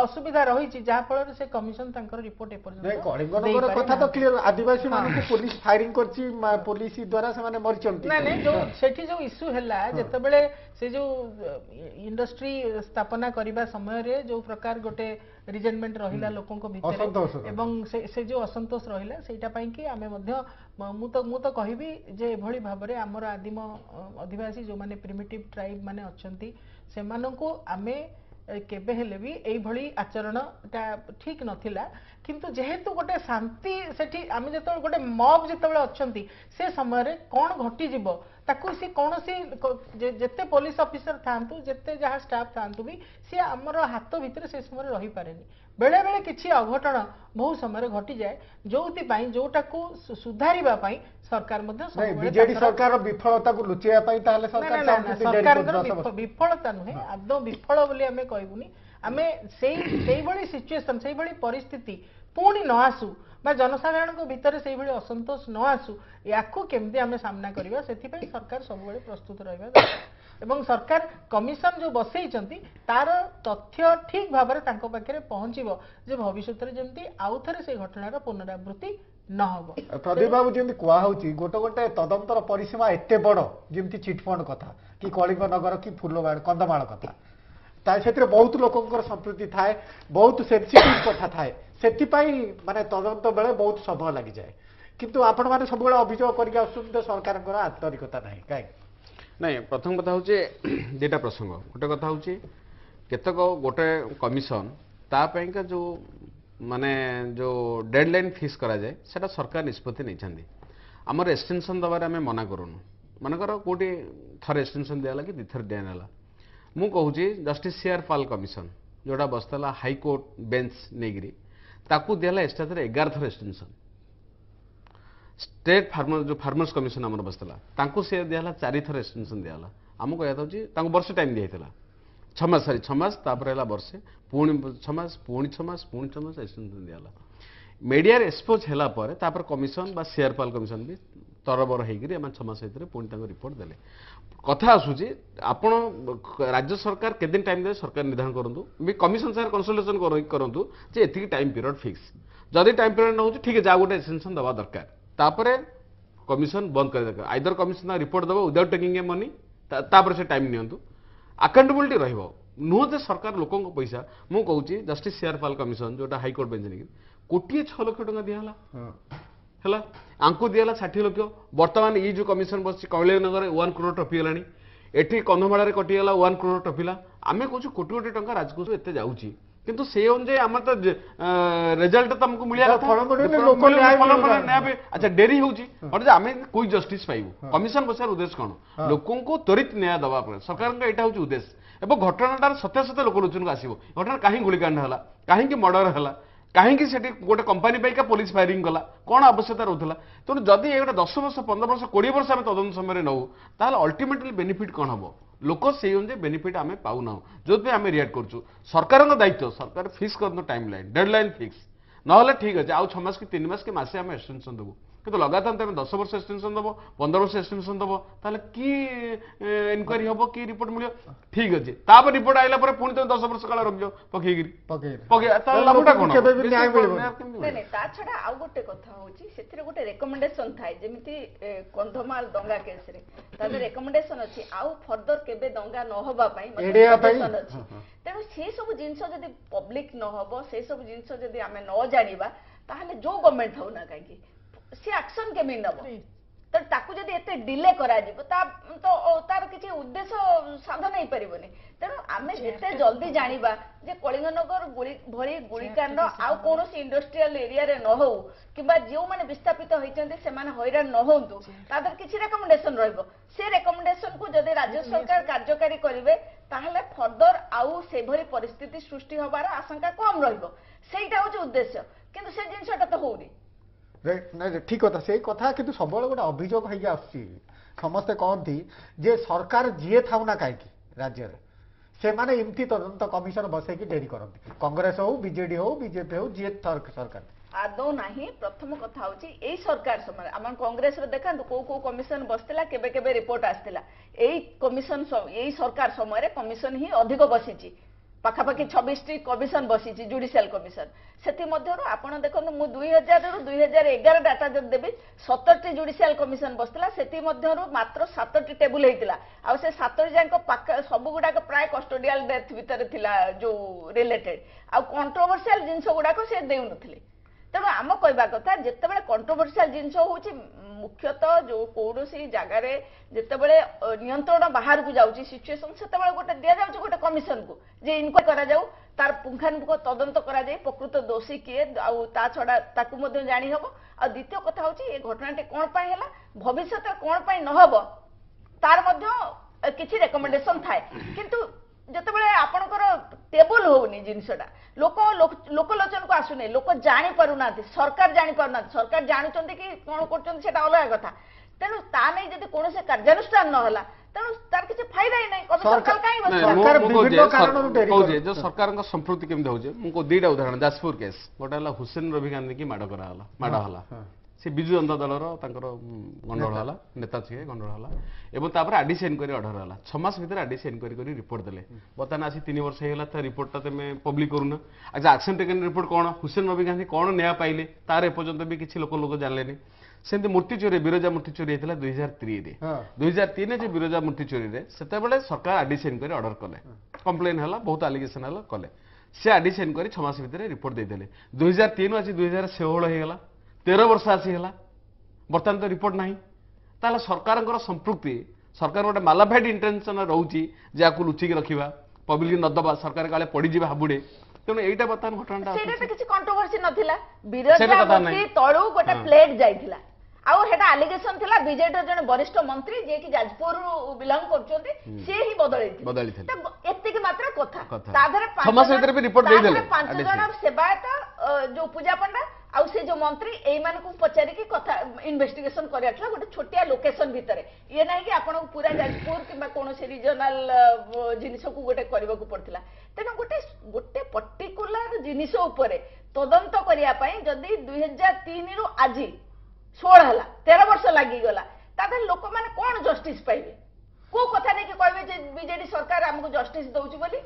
ଅସୁବିଧା ରହିଛି ଯାହା ଫଳରେ ସେ କମିଶନ ତାଙ୍କର ରିପୋର୍ଟ ଏପର୍ଯ୍ୟନ୍ତ କଳିଙ୍ଗ ନଗର କଥା ତ କ୍ଲିୟର ଆଦିବାସୀ ମାନଙ୍କୁ ପୋଲିସ ଫାୟରିଂ କରିଛି ପୋଲିସ ଦ୍ୱାରା ସେମାନେ ମରିଛନ୍ତି ନା ନାଇଁ ଯୋଉ ସେଠି ଯୋଉ ଇସ୍ୟୁ ହେଲା ଯେତେବେଳେ ସେ ଯୋଉ ଇଣ୍ଡଷ୍ଟ୍ରି ସ୍ଥାପନା କରିବା ସମୟରେ ଯୋଉ ପ୍ରକାର ଗୋଟେ ରିଜେଣ୍ଟମେଣ୍ଟ ରହିଲା ଲୋକଙ୍କ ଭିତରେ ଏବଂ ସେ ଯୋଉ ଅସନ୍ତୋଷ ରହିଲା ସେଇଟା ପାଇଁ କି ଆମେ ମଧ୍ୟ ମୁଁ ତ କହିବି ଯେ ଏଭଳି ଭାବରେ ଆମର ଆଦିମ ଅଧିବାସୀ ଯୋଉମାନେ ପ୍ରିମିଟିଭ ଟ୍ରାଇବ ମାନେ ଅଛନ୍ତି ସେମାନଙ୍କୁ ଆମେ କେବେ ହେଲେ ବି ଏଇଭଳି ଆଚରଣଟା ଠିକ ନଥିଲା କିନ୍ତୁ ଯେହେତୁ ଗୋଟେ ଶାନ୍ତି ସେଠି ଆମେ ଯେତେବେଳେ ଗୋଟେ ମବ୍ ଯେତେବେଳେ ଅଛନ୍ତି ସେ ସମୟରେ କଣ ଘଟିଯିବ ତାକୁ ସେ କୌଣସି ଯେତେ ପୋଲିସ ଅଫିସର ଥାଆନ୍ତୁ ଯେତେ ଯାହା ଷ୍ଟାଫ ଥାଆନ୍ତୁ ବି ସେ ଆମର ହାତ ଭିତରେ ସେ ସମୟରେ ରହିପାରେନି ବେଳେ ବେଳେ କିଛି ଅଘଟଣ ବହୁ ସମୟରେ ଘଟିଯାଏ ଯୋଉଥିପାଇଁ ଯୋଉଟାକୁ ସୁଧାରିବା ପାଇଁ ସରକାର ମଧ୍ୟ ବିଜେଡି ସରକାର ବିଫଳତାକୁ ଲୁଚେଇବା ପାଇଁ ତାହେଲେ ସରକାରଙ୍କର ବିଫଳତା ନୁହେଁ ଆଦୌ ବିଫଳ ବୋଲି ଆମେ କହିବୁନି ଆମେ ସେଇଭଳି ସିଚୁଏସନ ସେଇଭଳି ପରିସ୍ଥିତି ପୁଣି ନ ଆସୁ ବା ଜନସାଧାରଣଙ୍କ ଭିତରେ ସେଇଭଳି ଅସନ୍ତୋଷ ନ ଆସୁ ୟାକୁ କେମିତି ଆମେ ସାମ୍ନା କରିବା ସେଥିପାଇଁ ସରକାର ସବୁବେଳେ ପ୍ରସ୍ତୁତ ରହିବା ଦରକାର ଏବଂ ସରକାର କମିଶନ ଯୋଉ ବସେଇଛନ୍ତି ତାର ତଥ୍ୟ ଠିକ ଭାବରେ ତାଙ୍କ ପାଖରେ ପହଞ୍ଚିବ ଯେ ଭବିଷ୍ୟତରେ ଯେମିତି ଆଉ ଥରେ ସେଇ ଘଟଣାର ପୁନରାବୃତ୍ତି ନ ହବ ପ୍ରଦୀପ ବାବୁ ଯେମିତି କୁହାହଉଛି ଗୋଟେ ତଦନ୍ତର ପରିସୀମା ଏତେ ବଡ ଯେମିତି ଚିଟଫଣ୍ଡ କଥା କି କଳିଙ୍ଗ ନଗର କି ଫୁଲବାଣୀ କନ୍ଧମାଳ କଥା ସେଥିରେ ବହୁତ ଲୋକଙ୍କର ସମ୍ପୃକ୍ତି ଥାଏ ବହୁତ ସେନ୍ସିଟିଭ କଥା ଥାଏ ସେଥିପାଇଁ ମାନେ ତଦନ୍ତ ବେଳେ ବହୁତ ସମୟ ଲାଗିଯାଏ କିନ୍ତୁ ଆପଣମାନେ ସବୁବେଳେ ଅଭିଯୋଗ କରିକି ଆସୁଛନ୍ତି ସରକାରଙ୍କର ଆନ୍ତରିକତା ନାହିଁ କାହିଁକି ନାଇଁ ପ୍ରଥମ କଥା ହଉଛି ଦୁଇଟା ପ୍ରସଙ୍ଗ ଗୋଟେ କଥା ହଉଛି କେତେକ ଗୋଟେ କମିଶନ ତା ପାଇଁକା ଯୋଉ ମାନେ ଯୋଉ ଡେଡଲାଇନ୍ ଫିକ୍ସ କରାଯାଏ ସେଟା ସରକାର ନିଷ୍ପତ୍ତି ନେଇଛନ୍ତି ଆମର ଏକ୍ସଟେନସନ ଦେବାରେ ଆମେ ମନା କରୁନୁ ମନେକର କୋଉଠି ଥରେ ଏକ୍ସଟେନସନ ଦିଆହେଲା କି ଦୁଇଥର ଦିଆହେଲା ମୁଁ କହୁଛି ଜଷ୍ଟିସ ସିଆର ପାଲ କମିଶନ ଯୋଉଟା ବସିଥିଲା ହାଇକୋର୍ଟ ବେଞ୍ଚ ନେଇକିରି ତାକୁ ଦିଆହେଲା ଏକ୍ସଟ୍ରା 11 ଥର ଏକ୍ସଟେନସନ स्टेट फार्मर जो फार्मर्स कमिशन आम बसला से दिहला 4 थर एक्सटेंशन दिहला आमको कहता हूँ वर्षे टाइम दिखाला 6 मास सरी 6 मास तापर है वर्षे पुणी 6 मास पुणी 6 मास पुणी 6 मास एक्सटेंशन दिहला मीडिया एक्सपोज है तापर कमिशन बा सीआरपाल कमिशन भी तरबर होकर 6 मास भर पुणी रिपोर्ट देले कथा आसूची आपण राज्य सरकार केदिन टाइम दे सरकार निर्धारण करूँ भी कमिशन सार कंसल्टेशन करूँ जे एतिकी टाइम पीरियड फिक्स जदि टाइम पीरियड न ठीक है जा गोटे एक्सटेंशन दवा दरकार तापर कमिशन बंद कर दरकार आइदर कमिशन रिपोर्ट दबो विदाउट टेकिंग ए मनी तापर से टाइम नियंतु अकाउंटेबिलिटी रहिबो नुह जे सरकार लोकों पैसा मु कहूची जस्टिस सीआरपाल कमिशन जोटा हाईकोर्ट बेंच नहीं कोटी 6 लाख टका दिहला है आंकु दिहला 60 लाख बर्तमान ये जो कमिशन बस कौलिनगर 1 करोड़ टपीगलानी एठी कंधमाल कटिगला 1 करोड़ टपिला आम कहूँ कोटी कोटी टंका राजकोष एत जाऊँगी किंतु से अनुजाई आम तो रिजल्ट तो हमको मिलिया अच्छा डेरी होची आम कोई जस्टिस पाइबू कमिशन बसार उद्देश्य कौन लोकों को त्वरित न्याय दवा सरकार यहाँ हूँ उद्देश्य एवं घटनाटार सत्य सत्य लोक लोचन आसो घटना कहीं गुलिकांड है कहीं मर्डर है कहीं गोटे कंपानी पाइका पुलिस फायरिंग कला कौन आवश्यकता रोला तेणु जदि ये 10 वर्ष 15 वर्ष 20 वर्ष आम तदन समय नौ ताल अल्टीमेटली बेनिफिट कौन हम लोक से अनुसार बेनिफिट आम पाऊना जो आम रिएक्ट करूँ सरकार दायित्व सरकार फिक्स कर टाइम लाइन डेडलाइन फिक्स ना ठीक अच्छे आउ 6 मास कि 3 मास कि मासे आम एक्सटेंशन देवु किंतु लगातार तुम 10 वर्ष एक्सटेंशन दब 15 वर्ष एक्सटेंशन दब ताले की इनक्वारी हम कि रिपोर्ट मिल ठीक अच्छे तापर रिपोर्ट आइला पुणी तुम 10 वर्ष काल रख छड़ा आउ गोटे कथा होची सेथिरे गोटे रेकमेंडेशन थाए जेमिति कंधमाल दंगा केस रे तादे रेकमेंडेशन अछि आउ फर्दर केबे दंगा न होबा पई सजेशन अछि तेणु से सब जिंस जदि पब्लिक न होबो से सब जिंस जदि आमे न जानिबा ताहले जो गवर्नमेंट हो ना काकी से एक्शन केमी नब तो ताकू जदि एते डिले करा जिवो ता तो तार किछि उद्देश्य साधन नहीं परिबोनी तेणु आमे जेते जल्दी जानिबा जे कलिंगनगर भरी गुलिकांड आउ कोनोसी इंडस्ट्रियल एरिया रे न हो किबा जो माने विस्थापित होइचंदे से माने हैरान न होंतु तादर किछि रेकमेंडेशन रहइबो से रेकमेंडेशन को जदि राज्य सरकार कार्यकारी करिवे ताहले फर्दर आउ से भरी परिस्थिति सृष्टि होबार आशंका कम रहइबो सेइटा होचे उद्देश्य किंतु से जिंसटा तो होउनी नहीं ठीक कथा से कथा कि सब गोटे अभियोग होगी आसते कहती जे सरकार जी था ना कहीं राज्य से माने एमती तदंत कमिशन बसैकी डेरी करती कांग्रेस हो बीजेडी हो बीजेपी हो जी सरकार आदौ नहीं प्रथम कथा होची एई सरकार समय आम कांग्रेस रे देखा को कमिशन बसला केबे केबे रिपोर्ट आसला एई कमिशन एई सरकार समय कमिशन ही अधिक बसीची पाखापाखि 26टी कमिशन बसी जुडिशियल कमिशन से आपण देखो मु 2000 रु 2011 डाटा जब देवी 70टी जुडिशियल कमिशन बसला से मात्र 7टी टेबुल होता आ से 7 जाक सब गुड़ाक प्राय कस्टोडियल डेथ भितर थिला जो रिलेटेड आ कंट्रोवर्शियल जिनस गुड़ाक से देउ नथिले तेणु आम कहवा कथा जितेबाला कंट्रोवर्शियल जिनस हूँ मुख्यतः जो कौन सी जगार जितेबाला नियंत्रण बाहर को जाऊँगी सिचुएसन से गोटे दि जाऊँ गोटे कमिशन को जे इनक्वारी करा जाऊ तार पुंखानुपुंख तदंत करा जाए प्रकृत दोषी किए ता छड़ा ताकू जानी हबो आ द्वितीय कथा हूँ ये घटनाटी कौन पाई है भविष्य कौन पाई न हबो तार मध्य किछि रेकमेंडेशन थाए किंतु जितेबाला आपणकर टेबल होनी जिनसटा लोक लोकलोचन को आसुनी लोक जानी पारुना सरकार जानी पारुना सरकार जानुचंती कि कौन कर अलग कथा तेणु ता नहीं जब कौन से कार्यानुष्ठान नहला तेणु तार किसी फायदा ही नहीं सरकार कहीं जो सरकार संपृक्ति केमती होचे मुझको 2टा उदाहरण जाजपुर केस गोटे है हुसैन रवि गांधी की माड़ कराला माड़ है से बिजु जनता दलर गंडोल है नेता छे गंडोल है एवं तापर आडीसी इनक्वारी ऑर्डर है 6 मास भीतर आडीसी इनक्वारी कर रिपोर्ट देले बर्तमान आसी 3 वर्ष होगा रिपोर्टा तुम पब्लिक करूना अच्छा एक्शन टेकन रिपोर्ट कौन हुसैन रवि गांधी कौन न्याय पाइले तार एपर्यंत भी किसी लोक जानले सेमती मूर्ति चोरी बिरजा मूर्ति चोरी होता 2003 जो बिरजा मूर्ति चोरी से सरकार आडीसी इनक्वारी ऑर्डर कले कंप्लेन है बहुत आलिगेसन है कले से आडीसी इनक्वारी 6 मास भीतर रिपोर्ट देते 2003 आज 2016 होगा 13 वर्ष आसीगला बर्तमान तो रिपोर्ट ना ताला सरकार संपृक्ति सरकार गोटे मालाफाइड इंटेंशन रोचे जहाँ लुचिक रखा पब्लिक नदबा सरकार काले पड़ीजी हाबुड़े तेणु यहीटा बर्तमान घटना किसी कंट्रोवर्सी नथिला बिरजा तळु गोटे प्लेट जाइथिला आउ हेटा एलिगेशन थिला बीजेडी जने वरिष्ठ मंत्री जे कि जाजपुर बिलोंग करचोंती से ही बदली थे एत्ते के मात्र कथा ताधरे 6 मास भीतर भी रिपोर्ट दे देले 5 जन सेवायत जो पूजा पंडा आउ से जो मंत्री एई मानकु पचारि कि कथा इन्वेस्टिगेशन करियाथला गोटे छोटिया लोकेशन भितरे ये नाही कि आपण पूरा जाजपुर किबा कोनोसी रीजनल जिनिस को गोटे करबा को पड़थिला तेनो गोटे गोटे पर्टिकुलर जिनिस उपरे तदंत करिया पई जदी 2003 रु आजी 16 हला 13 वर्ष लागि गला ताबे लोक माने कोन जस्टिस पाइबे को कथा नै कि कहबे जे बीजेडी सरकार हमको जस्टिस दउची बोली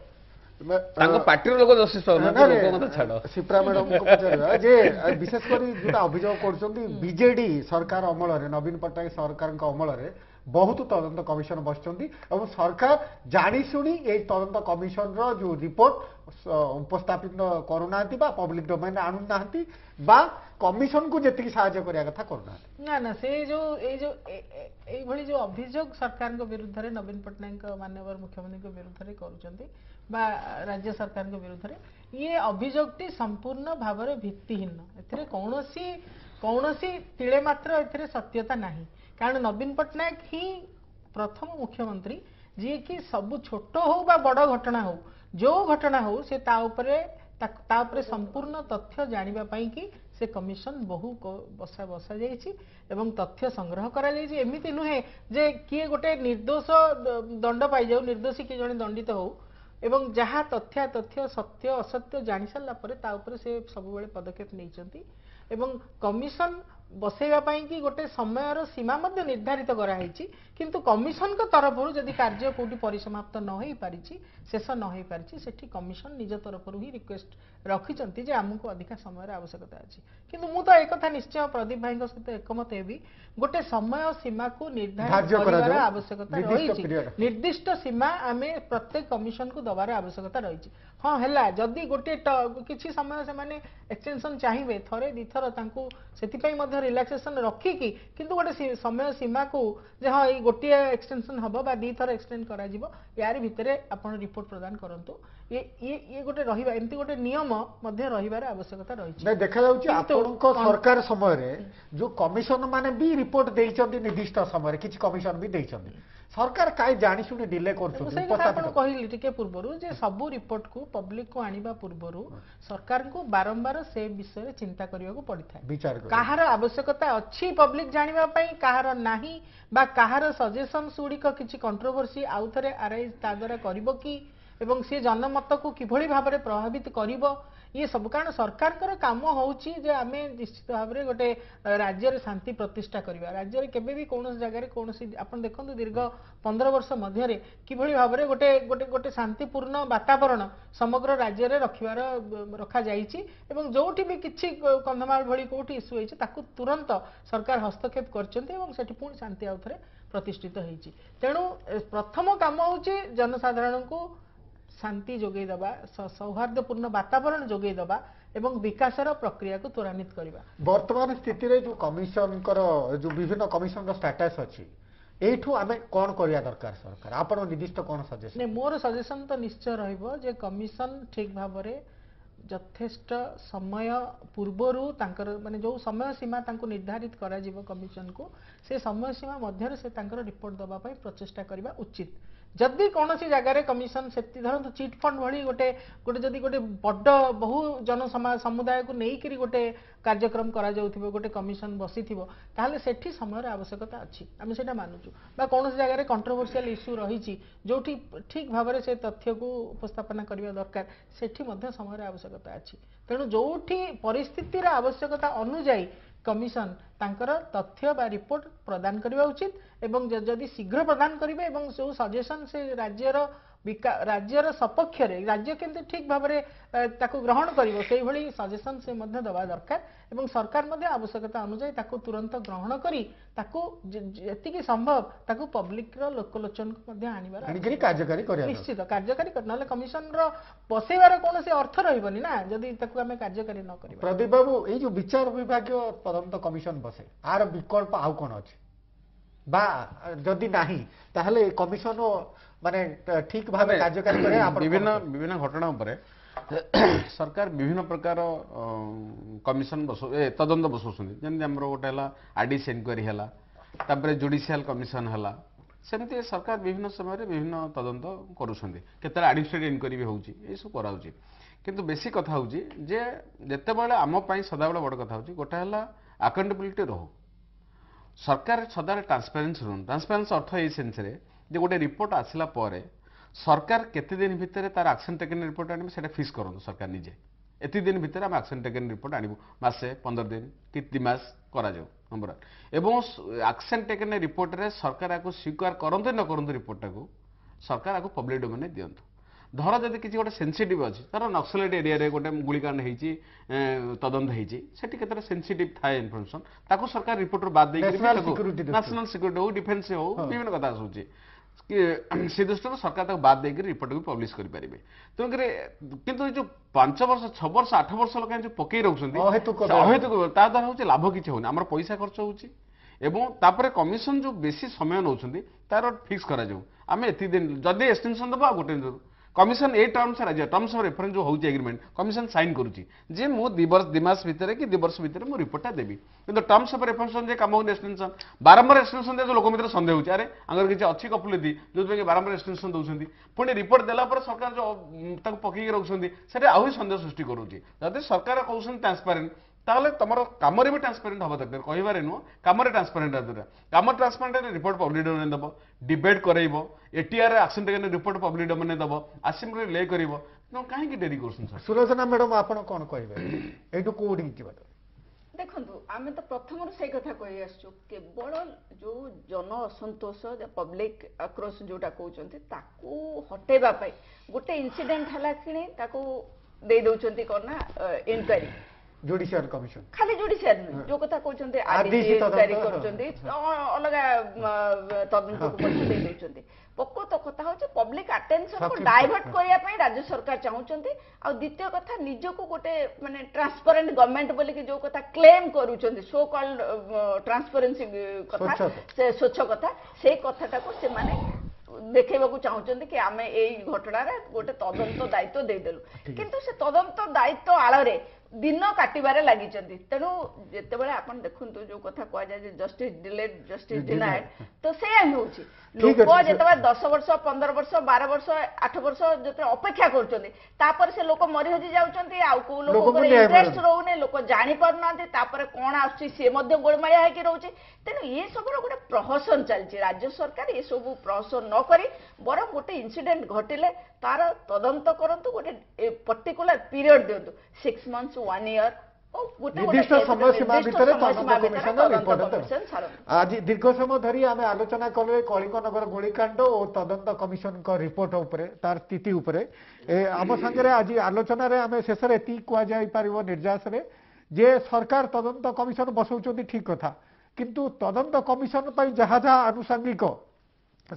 ତାଙ୍କ ପାର୍ଟିର ଲୋକ ଜଷ୍ଟିସ୍ ପାଉନାହାନ୍ତି ଲୋକଙ୍କ କଥା ଛାଡ଼ ସିପ୍ରା ମ୍ୟାଡମଙ୍କୁ ପଚାରିବା ଯେ ବିଶେଷ କରି ଯୋଉଟା ଅଭିଯୋଗ କରୁଛନ୍ତି ବିଜେଡି ସରକାର ଅମଳରେ ନବୀନ ପଟ୍ଟନାୟକ ସରକାରଙ୍କ ଅମଳରେ ବହୁତ ତଦନ୍ତ କମିଶନ ବସିଛନ୍ତି ଏବଂ ସରକାର ଜାଣିଶୁଣି ଏଇ ତଦନ୍ତ କମିଶନର ଯୋଉ ରିପୋର୍ଟ ଉପସ୍ଥାପିତ କରୁନାହାନ୍ତି ବା ପବ୍ଲିକ ଡୋମେନରେ ଆଣୁନାହାନ୍ତି ବା କମିଶନକୁ ଯେତିକି ସାହାଯ୍ୟ କରିବା କଥା କରୁନାହାନ୍ତି ନା ନା ସେ ଏଇଭଳି ଯୋଉ ଅଭିଯୋଗ ସରକାରଙ୍କ ବିରୁଦ୍ଧରେ ନବୀନ ପଟ୍ଟନାୟକ ମାନ୍ୟବର ମୁଖ୍ୟମନ୍ତ୍ରୀଙ୍କ ବିରୁଦ୍ଧରେ କରୁଛନ୍ତି ବା ରାଜ୍ୟ ସରକାରଙ୍କ ବିରୁଦ୍ଧରେ ଇଏ ଅଭିଯୋଗଟି ସମ୍ପୂର୍ଣ୍ଣ ଭାବରେ ଭିତ୍ତିହୀନ ଏଥିରେ କୌଣସି ତିଳେ ମାତ୍ର ଏଥିରେ ସତ୍ୟତା ନାହିଁ କାରଣ ନବୀନ ପଟ୍ଟନାୟକ ହିଁ ପ୍ରଥମ ମୁଖ୍ୟମନ୍ତ୍ରୀ ଯିଏକି ସବୁ ଛୋଟ ହଉ ବା ବଡ଼ ଘଟଣା ହଉ ଯୋଉ ଘଟଣା ହଉ ସେ ତା ଉପରେ ସମ୍ପୂର୍ଣ୍ଣ ତଥ୍ୟ ଜାଣିବା ପାଇଁ କି ସେ କମିଶନ ବହୁ ବସା ଯାଇଛି ଏବଂ ତଥ୍ୟ ସଂଗ୍ରହ କରାଯାଇଛି ଏମିତି ନୁହେଁ ଯେ କିଏ ଗୋଟେ ନିର୍ଦ୍ଦୋଷ ଦଣ୍ଡ ପାଇଯାଉ ନିର୍ଦ୍ଦୋଷୀ କିଏ ଜଣେ ଦଣ୍ଡିତ ହଉ ଏବଂ ଯାହା ତଥ୍ୟ ସତ୍ୟ ଅସତ୍ୟ ଜାଣି ସାରିଲା ପରେ ତା ଉପରେ ସେ ସବୁବେଳେ ପଦକ୍ଷେପ ନେଇଛନ୍ତି ଏବଂ କମିଶନ ବସେଇବା ପାଇଁ କି ଗୋଟେ ସମୟର ସୀମା ମଧ୍ୟ ନିର୍ଦ୍ଧାରିତ କରାଯାଇଛି କିନ୍ତୁ କମିଶନଙ୍କ ତରଫରୁ ଯଦି କାର୍ଯ୍ୟ କୋଉଠି ପରିସମାପ୍ତ ନ ହେଇପାରିଛି ଶେଷ ନ ହେଇପାରିଛି ସେଠି କମିଶନ ନିଜ ତରଫରୁ ହିଁ ରିକ୍ୱେଷ୍ଟ ରଖିଛନ୍ତି ଯେ ଆମକୁ ଅଧିକା ସମୟର ଆବଶ୍ୟକତା ଅଛି କିନ୍ତୁ ମୁଁ ତ ଏକଥା ନିଶ୍ଚୟ ପ୍ରଦୀପ ଭାଇଙ୍କ ସହିତ ଏକମତ ହେବି ଗୋଟେ ସମୟ ସୀମାକୁ ନିର୍ଦ୍ଧାରିତ କରିବାର ଆବଶ୍ୟକତା ରହିଛି ନିର୍ଦ୍ଦିଷ୍ଟ ସୀମା ଆମେ ପ୍ରତ୍ୟେକ କମିଶନକୁ ଦେବାର ଆବଶ୍ୟକତା ରହିଛି ହଁ ହେଲା ଯଦି ଗୋଟେ କିଛି ସମୟ ସେମାନେ ଏକ୍ସଟେନସନ ଚାହିଁବେ ଥରେ ଦିଥର ତାଙ୍କୁ ସେଥିପାଇଁ ମଧ୍ୟ ରିଲାକ୍ସେସନ ରଖିକି କିନ୍ତୁ ଗୋଟେ ସମୟ ସୀମାକୁ ଯେ ହଁ ଏଇ ଗୋଟିଏ ଏକ୍ସଟେନସନ ହବ ବା ଦିଥର ଏକ୍ସଟେଣ୍ଡ କରାଯିବ ୟାରି ଭିତରେ ଆପଣ ରିପୋର୍ଟ ପ୍ରଦାନ କରନ୍ତୁ ଇଏ ଗୋଟେ ରହିବା ଏମିତି ଗୋଟେ ନିୟମ ମଧ୍ୟ ରହିବାର ଆବଶ୍ୟକତା ରହିଛି ଦେଖାଯାଉଛି ଆପଣଙ୍କ ସରକାର ସମୟରେ ଯୋଉ କମିଶନ ମାନେ ବି ରିପୋର୍ଟ ଦେଇଛନ୍ତି ନିର୍ଦ୍ଦିଷ୍ଟ ସମୟରେ କିଛି କମିଶନ ବି ଦେଇଛନ୍ତି ସରକାର କାହିଁ ଜାଣିଶୁଣି ଡିଲେ କରୁଛନ୍ତି ଆପଣ କହିଲି ଟିକେ ପୂର୍ବରୁ ଯେ ସବୁ ରିପୋର୍ଟକୁ ପବ୍ଲିକକୁ ଆଣିବା ପୂର୍ବରୁ ସରକାରଙ୍କୁ ବାରମ୍ବାର ସେ ବିଷୟରେ ଚିନ୍ତା କରିବାକୁ ପଡିଥାଏ କାହାର ଆବଶ୍ୟକତା ଅଛି ପବ୍ଲିକ ଜାଣିବା ପାଇଁ କାହାର ନାହିଁ ବା କାହାର ସଜେସନ୍ସ ଗୁଡ଼ିକ କିଛି କଣ୍ଟ୍ରୋଭର୍ସି ଆଉ ଥରେ ଆରାଇଜ୍ ତା ଦ୍ୱାରା କରିବ କି ଏବଂ ସେ ଜନମତକୁ କିଭଳି ଭାବରେ ପ୍ରଭାବିତ କରିବ ଇଏ ସବୁ କାରଣ ସରକାରଙ୍କର କାମ ହେଉଛି ଯେ ଆମେ ନିଶ୍ଚିତ ଭାବରେ ଗୋଟେ ରାଜ୍ୟରେ ଶାନ୍ତି ପ୍ରତିଷ୍ଠା କରିବା ରାଜ୍ୟରେ କେବେ ବି କୌଣସି ଜାଗାରେ କୌଣସି ଆପଣ ଦେଖନ୍ତୁ ଦୀର୍ଘ 15 ବର୍ଷ ମଧ୍ୟରେ କିଭଳି ଭାବରେ ଗୋଟେ ଶାନ୍ତିପୂର୍ଣ୍ଣ ବାତାବରଣ ସମଗ୍ର ରାଜ୍ୟରେ ରଖାଯାଇଛି ଏବଂ ଯୋଉଠି ବି କିଛି କନ୍ଧମାଳ ଭଳି କୋଉଠି ଇସ୍ୟୁ ହେଇଛି ତାକୁ ତୁରନ୍ତ ସରକାର ହସ୍ତକ୍ଷେପ କରିଛନ୍ତି ଏବଂ ସେଠି ପୁଣି ଶାନ୍ତି ଆଉ ଥରେ ପ୍ରତିଷ୍ଠିତ ହେଇଛି ତେଣୁ ପ୍ରଥମ କାମ ହେଉଛି ଜନସାଧାରଣଙ୍କୁ शांति जोगई दबा सौहार्दपूर्ण वातावरण जोगई दबा एवं विकासर प्रक्रिया को त्वरान्वित करबा वर्तमान स्थिति रे जो कमिशन जो विभिन्न कमिशन रो स्टेटस अछि एठू आमे कोन करिया दरकार सरकार आपण निर्दिष्ट कोन सजेशन ने मोर सजेशन तो निश्चय रहइबो जे कमिशन ठीक भाबरे यथेष्ट समय पूर्वरु तांकर माने जो समय सीमा तांको निर्धारित करा जीवो कमिशन को से समय सीमा मध्य से तांकर रिपोर्ट दबा पई प्रचेष्टा करबा उचित जदि कौन सी जगह कमिशन से धरतु चिट फंड भली गोटे जदि गोटे बड़ बहु जन समुदाय को लेकिन गोटे कार्यक्रम करा जाउथिबो गोटे कमिशन बसिथिबो ताहले सेठी समय आवश्यकता अछि आमे सेटा मानुचु बा कौन सी जगह कंट्रोवर्शियल इश्यू रही जोठी ठीक भाव में से तथ्य को उपस्थापना करबा दरकार सेठी मध्य समय आवश्यकता अछि तेणु जोठी परिस्थितिर आवश्यकता अनुଯାयी कमिशन तांकर तथ्य बा रिपोर्ट प्रदान करबा उचित एवं जदि शीघ्र प्रदान करिवे एवं जो सजेशन से राज्यर सपक्ष रे राज्य केंद्र ठीक भाव में ताकू ग्रहण करिवो सेही भली सजेशन से मध्य दबा दरकार एवं सरकार मध्य आवश्यकता अनुसार ताकू तुरंत ग्रहण करी ताकू जेतिकी संभव ताकू पब्लिक रो लोकलोचन को मध्य आनिबार कार्यकारी करिया निश्चित कार्यकारी नले कमिशन रो बसेबार कोन से अर्थ रहिबनी ना जदि ताकू हमें कार्यकारी न करिबा प्रदीप बाबू ए जो विचार विभागीय तदंत कमिशन बसे आर विकल्प आउ कोन अछि बा जदि नाही ताहले कमिशन माने ठीक भाव कार्यकारी करे विभिन्न घटना उपरे सरकार विभिन्न प्रकार कमिशन तदंत बसौଛନ୍ତି ଯେମିତି ଆମର ଗୋଟେ ହେଲା ଆଡିସ୍ ଇନକ୍ୱାରି ହେଲା ତାପରେ ଜୁଡିସିଆଲ କମିଶନ ହେଲା ସେମିତି ସରକାର ବିଭିନ୍ନ ସମୟରେ ବିଭିନ୍ନ ତଦନ୍ତ କରୁଛନ୍ତି କେତେବେଳେ ଆଡମିନିଷ୍ଟ୍ରେଟିଭ ଇନକ୍ୱାରି ବି ହେଉଛି ଏସବୁ କରାଉଛି କିନ୍ତୁ ବେଶୀ କଥା ହେଉଛି ଯେ ଯେତେବେଳେ ଆମ ପାଇଁ ସଦାବେଳେ ବଡ଼ କଥା ହେଉଛି ଗୋଟେ ହେଲା ଆକାଉଣ୍ଟେବିଲିଟି ରହୁ ସରକାର ସଦାବେଳେ ଟ୍ରାନ୍ସପାରେନ୍ସି ରହୁନି ଟ୍ରାନ୍ସପାରେନ୍ସି ଅର୍ଥ ଏଇ ସେନ୍ସରେ ଯେ ଗୋଟେ ରିପୋର୍ଟ ଆସିଲା ପରେ ସରକାର କେତେ ଦିନ ଭିତରେ ତାର ଆକ୍ସନ ଟେକେନ୍ ରିପୋର୍ଟ ଆଣିବେ ସେଇଟା ଫିକ୍ସ କରନ୍ତୁ ସରକାର ନିଜେ ଏତିକି ଦିନ ଭିତରେ ଆମେ ଆକ୍ସନ ଟେକେନ୍ ରିପୋର୍ଟ ଆଣିବୁ ମାସେ 15 ଦିନ କି 2 ମାସ କରାଯାଉ ନମ୍ବର ଏବଂ ଆକ୍ସନ ଟେକେନ୍ ରିପୋର୍ଟରେ ସରକାର ଆକୁ ସ୍ୱୀକାର କରନ୍ତୁ ନ କରନ୍ତୁ ରିପୋର୍ଟଟାକୁ ସରକାର ଆକୁ ପବ୍ଲିକ ଡୋମେନରେ ଦିଅନ୍ତୁ ଧର ଯଦି କିଛି ଗୋଟେ ସେନ୍ସିଟିଭ୍ ଅଛି ତାର ନକ୍ସଲାଇଟ୍ ଏରିଆରେ ଗୋଟେ ଗୁଳିକାଣ୍ଡ ହେଇଛି ତଦନ୍ତ ହେଇଛି ସେଠି କେତେଟା ସେନ୍ସିଟିଭ୍ ଥାଏ ଇନଫର୍ମେସନ୍ ତାକୁ ସରକାର ରିପୋର୍ଟରୁ ବାଦ ଦେଇକି ନ୍ୟାସନାଲ ସିକ୍ୟୁରିଟି ହଉ ଡିଫେନ୍ସ ହଉ ବିଭିନ୍ନ କଥା ଆସୁଛି ସେ ଦୃଷ୍ଟିରୁ ସରକାର ତାକୁ ବାଦ ଦେଇକି ରିପୋର୍ଟକୁ ପବ୍ଲିଶ କରିପାରିବେ ତେଣୁକରି କିନ୍ତୁ ଏ ଯୋଉ 5 ବର୍ଷ 6 ବର୍ଷ 8 ବର୍ଷ ଲୋକ ଯୋଉ ପକେଇ ରଖୁଛନ୍ତି ଅହେତୁକ ତା ଦ୍ୱାରା ହଉଛି ଲାଭ କିଛି ହଉନି ଆମର ପଇସା ଖର୍ଚ୍ଚ ହଉଛି ଏବଂ ତାପରେ କମିଶନ ଯୋଉ ବେଶୀ ସମୟ ନେଉଛନ୍ତି ତାର ଫିକ୍ସ କରାଯାଉ ଆମେ ଏତିକି ଦିନ ଯଦି ଏକ୍ସଟେନସନ ଦେବ ଆଉ ଗୋଟେ ଦିନ commission A terms of reference ଯୋଉ ହଉଛି ଏଗ୍ରିମେଣ୍ଟ କମିଶନ ସାଇନ୍ କରୁଛି ଯେ ମୁଁ 2 ମାସ ଭିତରେ କି 2 ବର୍ଷ ଭିତରେ ମୁଁ ରିପୋର୍ଟଟା ଦେବି କିନ୍ତୁ ଟର୍ମସ୍ ଅଫ ରେଫରେନ୍ସ ଯେ କାମ ହଉନି ଏକ୍ସଟେନସନ ବାରମ୍ବାର ଏକ୍ସଟେନସନ ଦିଆ ଲୋକ ଭିତରେ ସନ୍ଦେହ ହଉଛି ଆରେ ଆଙ୍କର କିଛି ଅଛି କପୁଲିତି ଯୋଉଥିପାଇଁ ବାରମ୍ବାର ଏକ୍ସଟେନସନ ଦଉଛନ୍ତି ପୁଣି ରିପୋର୍ଟ ଦେଲା ପରେ ସରକାର ଯୋଉ ତାକୁ ପକେଇକି ରଖୁଛନ୍ତି ସେଟା ଆହୁରି ସନ୍ଦେହ ସୃଷ୍ଟି କରୁଛି ଯଦି ସରକାର କହୁଛନ୍ତି ଟ୍ରାନ୍ସପାରେଣ୍ଟ ତାହେଲେ ତମର କାମରେ ବି ଟ୍ରାନ୍ସପାରେଣ୍ଟ ହବା ଦରକାର କହିବାରେ ନୁହଁ କାମରେ ଟ୍ରାନ୍ସପାରେଣ୍ଟ ହବା ଦରକାର କାମ ଟ୍ରାନ୍ସପାରେଣ୍ଟ ହେଲେ ରିପୋର୍ଟ ପବ୍ଲିକ ଡୋମେନ୍ ଦେବ ଡିବେଟ୍ କରାଇବ ATR action taken report public domain ଦେବ ଆସେମ୍ବଲି ଲେ କରିବ ତେଣୁ କାହିଁକି ଡେରି କରୁଛନ୍ତି ସାର୍ ସୁଲୋଚନା ମ୍ୟାଡାମ ଆପଣ କ'ଣ କହିବେ ଏଇଠୁ କୋଉଠିକି ଯିବା ଦେଖନ୍ତୁ ଆମେ ତ ପ୍ରଥମରୁ ସେଇ କଥା କହି ଆସିଛୁ କେବଳ ଯୋଉ ଜନ ଅସନ୍ତୋଷ ପବ୍ଲିକ ଆକ୍ରୋଶ ଯୋଉଟା କହୁଛନ୍ତି ତାକୁ ହଟେଇବା ପାଇଁ ଗୋଟେ ଇନସିଡେଣ୍ଟ ହେଲା କିଣି ତାକୁ ଦେଇ ଦଉଛନ୍ତି କ'ଣ ନା ଇନକ୍ୱାରି ଜୁଡିସିଆଲ କମିଶନ ଖାଲି ଜୁଡିସିଆଲ ନୁହେଁ ଯୋଉ କଥା କହୁଛନ୍ତି ଆରଡିସି ଇନକ୍ୱାରି କରୁଛନ୍ତି ଅଲଗା ତଦନ୍ତକୁ ମଧ୍ୟ ଦେଇ ଦଉଛନ୍ତି ପ୍ରକୃତ କଥା ହଉଛି ପବ୍ଲିକ ଆଟେନସନକୁ ଡାଇଭର୍ଟ କରିବା ପାଇଁ ରାଜ୍ୟ ସରକାର ଚାହୁଁଛନ୍ତି ଆଉ ଦ୍ୱିତୀୟ କଥା ନିଜକୁ ଗୋଟେ ମାନେ ଟ୍ରାନ୍ସପାରେଣ୍ଟ ଗଭର୍ଣ୍ଣମେଣ୍ଟ ବୋଲିକି ଯୋଉ କଥା କ୍ଲେମ କରୁଛନ୍ତି ସୋ କଲ୍ଡ ଟ୍ରାନ୍ସପାରେନ୍ସି କଥା ସେ ସ୍ୱଚ୍ଛ କଥା ସେଇ କଥାଟାକୁ ସେମାନେ ଦେଖେଇବାକୁ ଚାହୁଁଛନ୍ତି କି ଆମେ ଏଇ ଘଟଣାରେ ଗୋଟେ ତଦନ୍ତ ଦାୟିତ୍ୱ ଦେଇଦେଲୁ କିନ୍ତୁ ସେ ତଦନ୍ତ ଦାୟିତ୍ୱ ଆଳରେ ଦିନ କାଟିବାରେ ଲାଗିଛନ୍ତି ତେଣୁ ଯେତେବେଳେ ଆପଣ ଦେଖନ୍ତୁ ଯୋଉ କଥା କୁହାଯାଏ ଯେ ଜଷ୍ଟିସ ଡିଲେଡ୍ ଜଷ୍ଟିସ ଡିନାଏଡ୍ ତ ସେଇଆ ହିଁ ହଉଛି ଲୋକ ଯେତେବେଳେ 10 ବର୍ଷ 15 ବର୍ଷ 12 ବର୍ଷ 8 ବର୍ଷ ଯେତେବେଳେ ଅପେକ୍ଷା କରୁଛନ୍ତି ତାପରେ ସେ ଲୋକ ମରି ହଜି ଯାଉଛନ୍ତି ଆଉ କୋଉ ଲୋକଙ୍କର ଇଣ୍ଟରେଷ୍ଟ ରହୁନି ଲୋକ ଜାଣି ପାରୁନାହାନ୍ତି ତାପରେ କ'ଣ ଆସୁଛି ସିଏ ମଧ୍ୟ ଗୋଳମାଳିଆ ହେଇକି ରହୁଛି ତେଣୁ ଏ ସବୁର ଗୋଟେ ପ୍ରହସନ ଚାଲିଛି ରାଜ୍ୟ ସରକାର ଏ ସବୁ ପ୍ରହସନ ନ କରି ବରଂ ଗୋଟେ ଇନସିଡେଣ୍ଟ ଘଟିଲେ ତାର ତଦନ୍ତ କରନ୍ତୁ ଗୋଟେ ପର୍ଟିକୁଲାର ପିରିୟଡ ଦିଅନ୍ତୁ 6 months 1 year ନିର୍ଦ୍ଦିଷ୍ଟ ସମୟ ସୀମା ଭିତରେ ତଦନ୍ତ କମିଶନ ରିପୋର୍ଟ ଦେବ ଆଜି ଦୀର୍ଘ ସମୟ ଧରି ଆମେ ଆଲୋଚନା କଲେ କଳିଙ୍ଗନଗର ଗୁଳିକାଣ୍ଡ ଓ ତଦନ୍ତ କମିଶନଙ୍କ ରିପୋର୍ଟ ଉପରେ ତାର ସ୍ଥିତି ଉପରେ ଆମ ସାଙ୍ଗରେ ଆଜି ଆଲୋଚନାରେ ଆମେ ଶେଷରେ ଏତିକି କୁହାଯାଇପାରିବ ନିର୍ଯାସରେ ଯେ ସରକାର ତଦନ୍ତ କମିଶନ ବସାଉଛନ୍ତି ଠିକ କଥା କିନ୍ତୁ ତଦନ୍ତ କମିଶନ ପାଇଁ ଯାହା ଯାହା ଆନୁଷଙ୍ଗିକ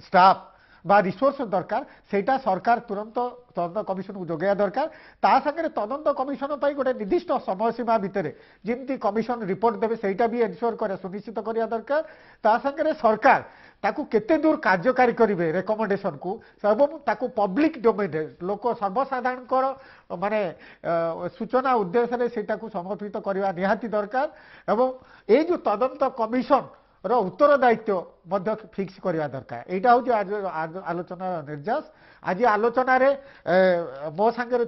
ଷ୍ଟାଫ বা রিসোর্স দরকার সেইটা সরকার তুরন্ত তদন্ত কমিশনକୁ যোগাଇବା দরকার তা সাথে তদন্ত কমিশন পাই গোটে নির্দিষ্ট সময়সীমা ভিতরে যেমতি কমিশন রিপোর্ট দেবে সেইটা বি এনশিওর করে সুনিশ্চিত করা দরকার তা সাথে সরকার তাকে কেতে দূর কার্যকারী করবে রেকমেন্ডেশন কু এবং তাকে পব্লিক ডোমেনে লোক সর্বসাধারণଙ୍କର মানে সূচনা উদ্দেশ্যে সেইটাকে সমর্পিত করা নিহাতি দরকার এবং এই যে তদন্ত কমিশন उत्तरदायित्व फिक्स करवा दरकार यहाँ हूँ आज आलोचना निर्यास आज आलोचन मो सांगे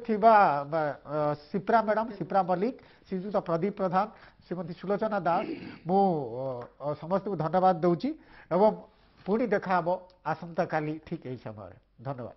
सिप्रा मैडम सिप्रा मल्लिक श्रीजुत प्रदीप प्रधान श्रीमती सुलोचना दास मु समस्त को धन्यवाद दूची एवं पुणी देखा आसंता काली ठीक यही समय धन्यवाद।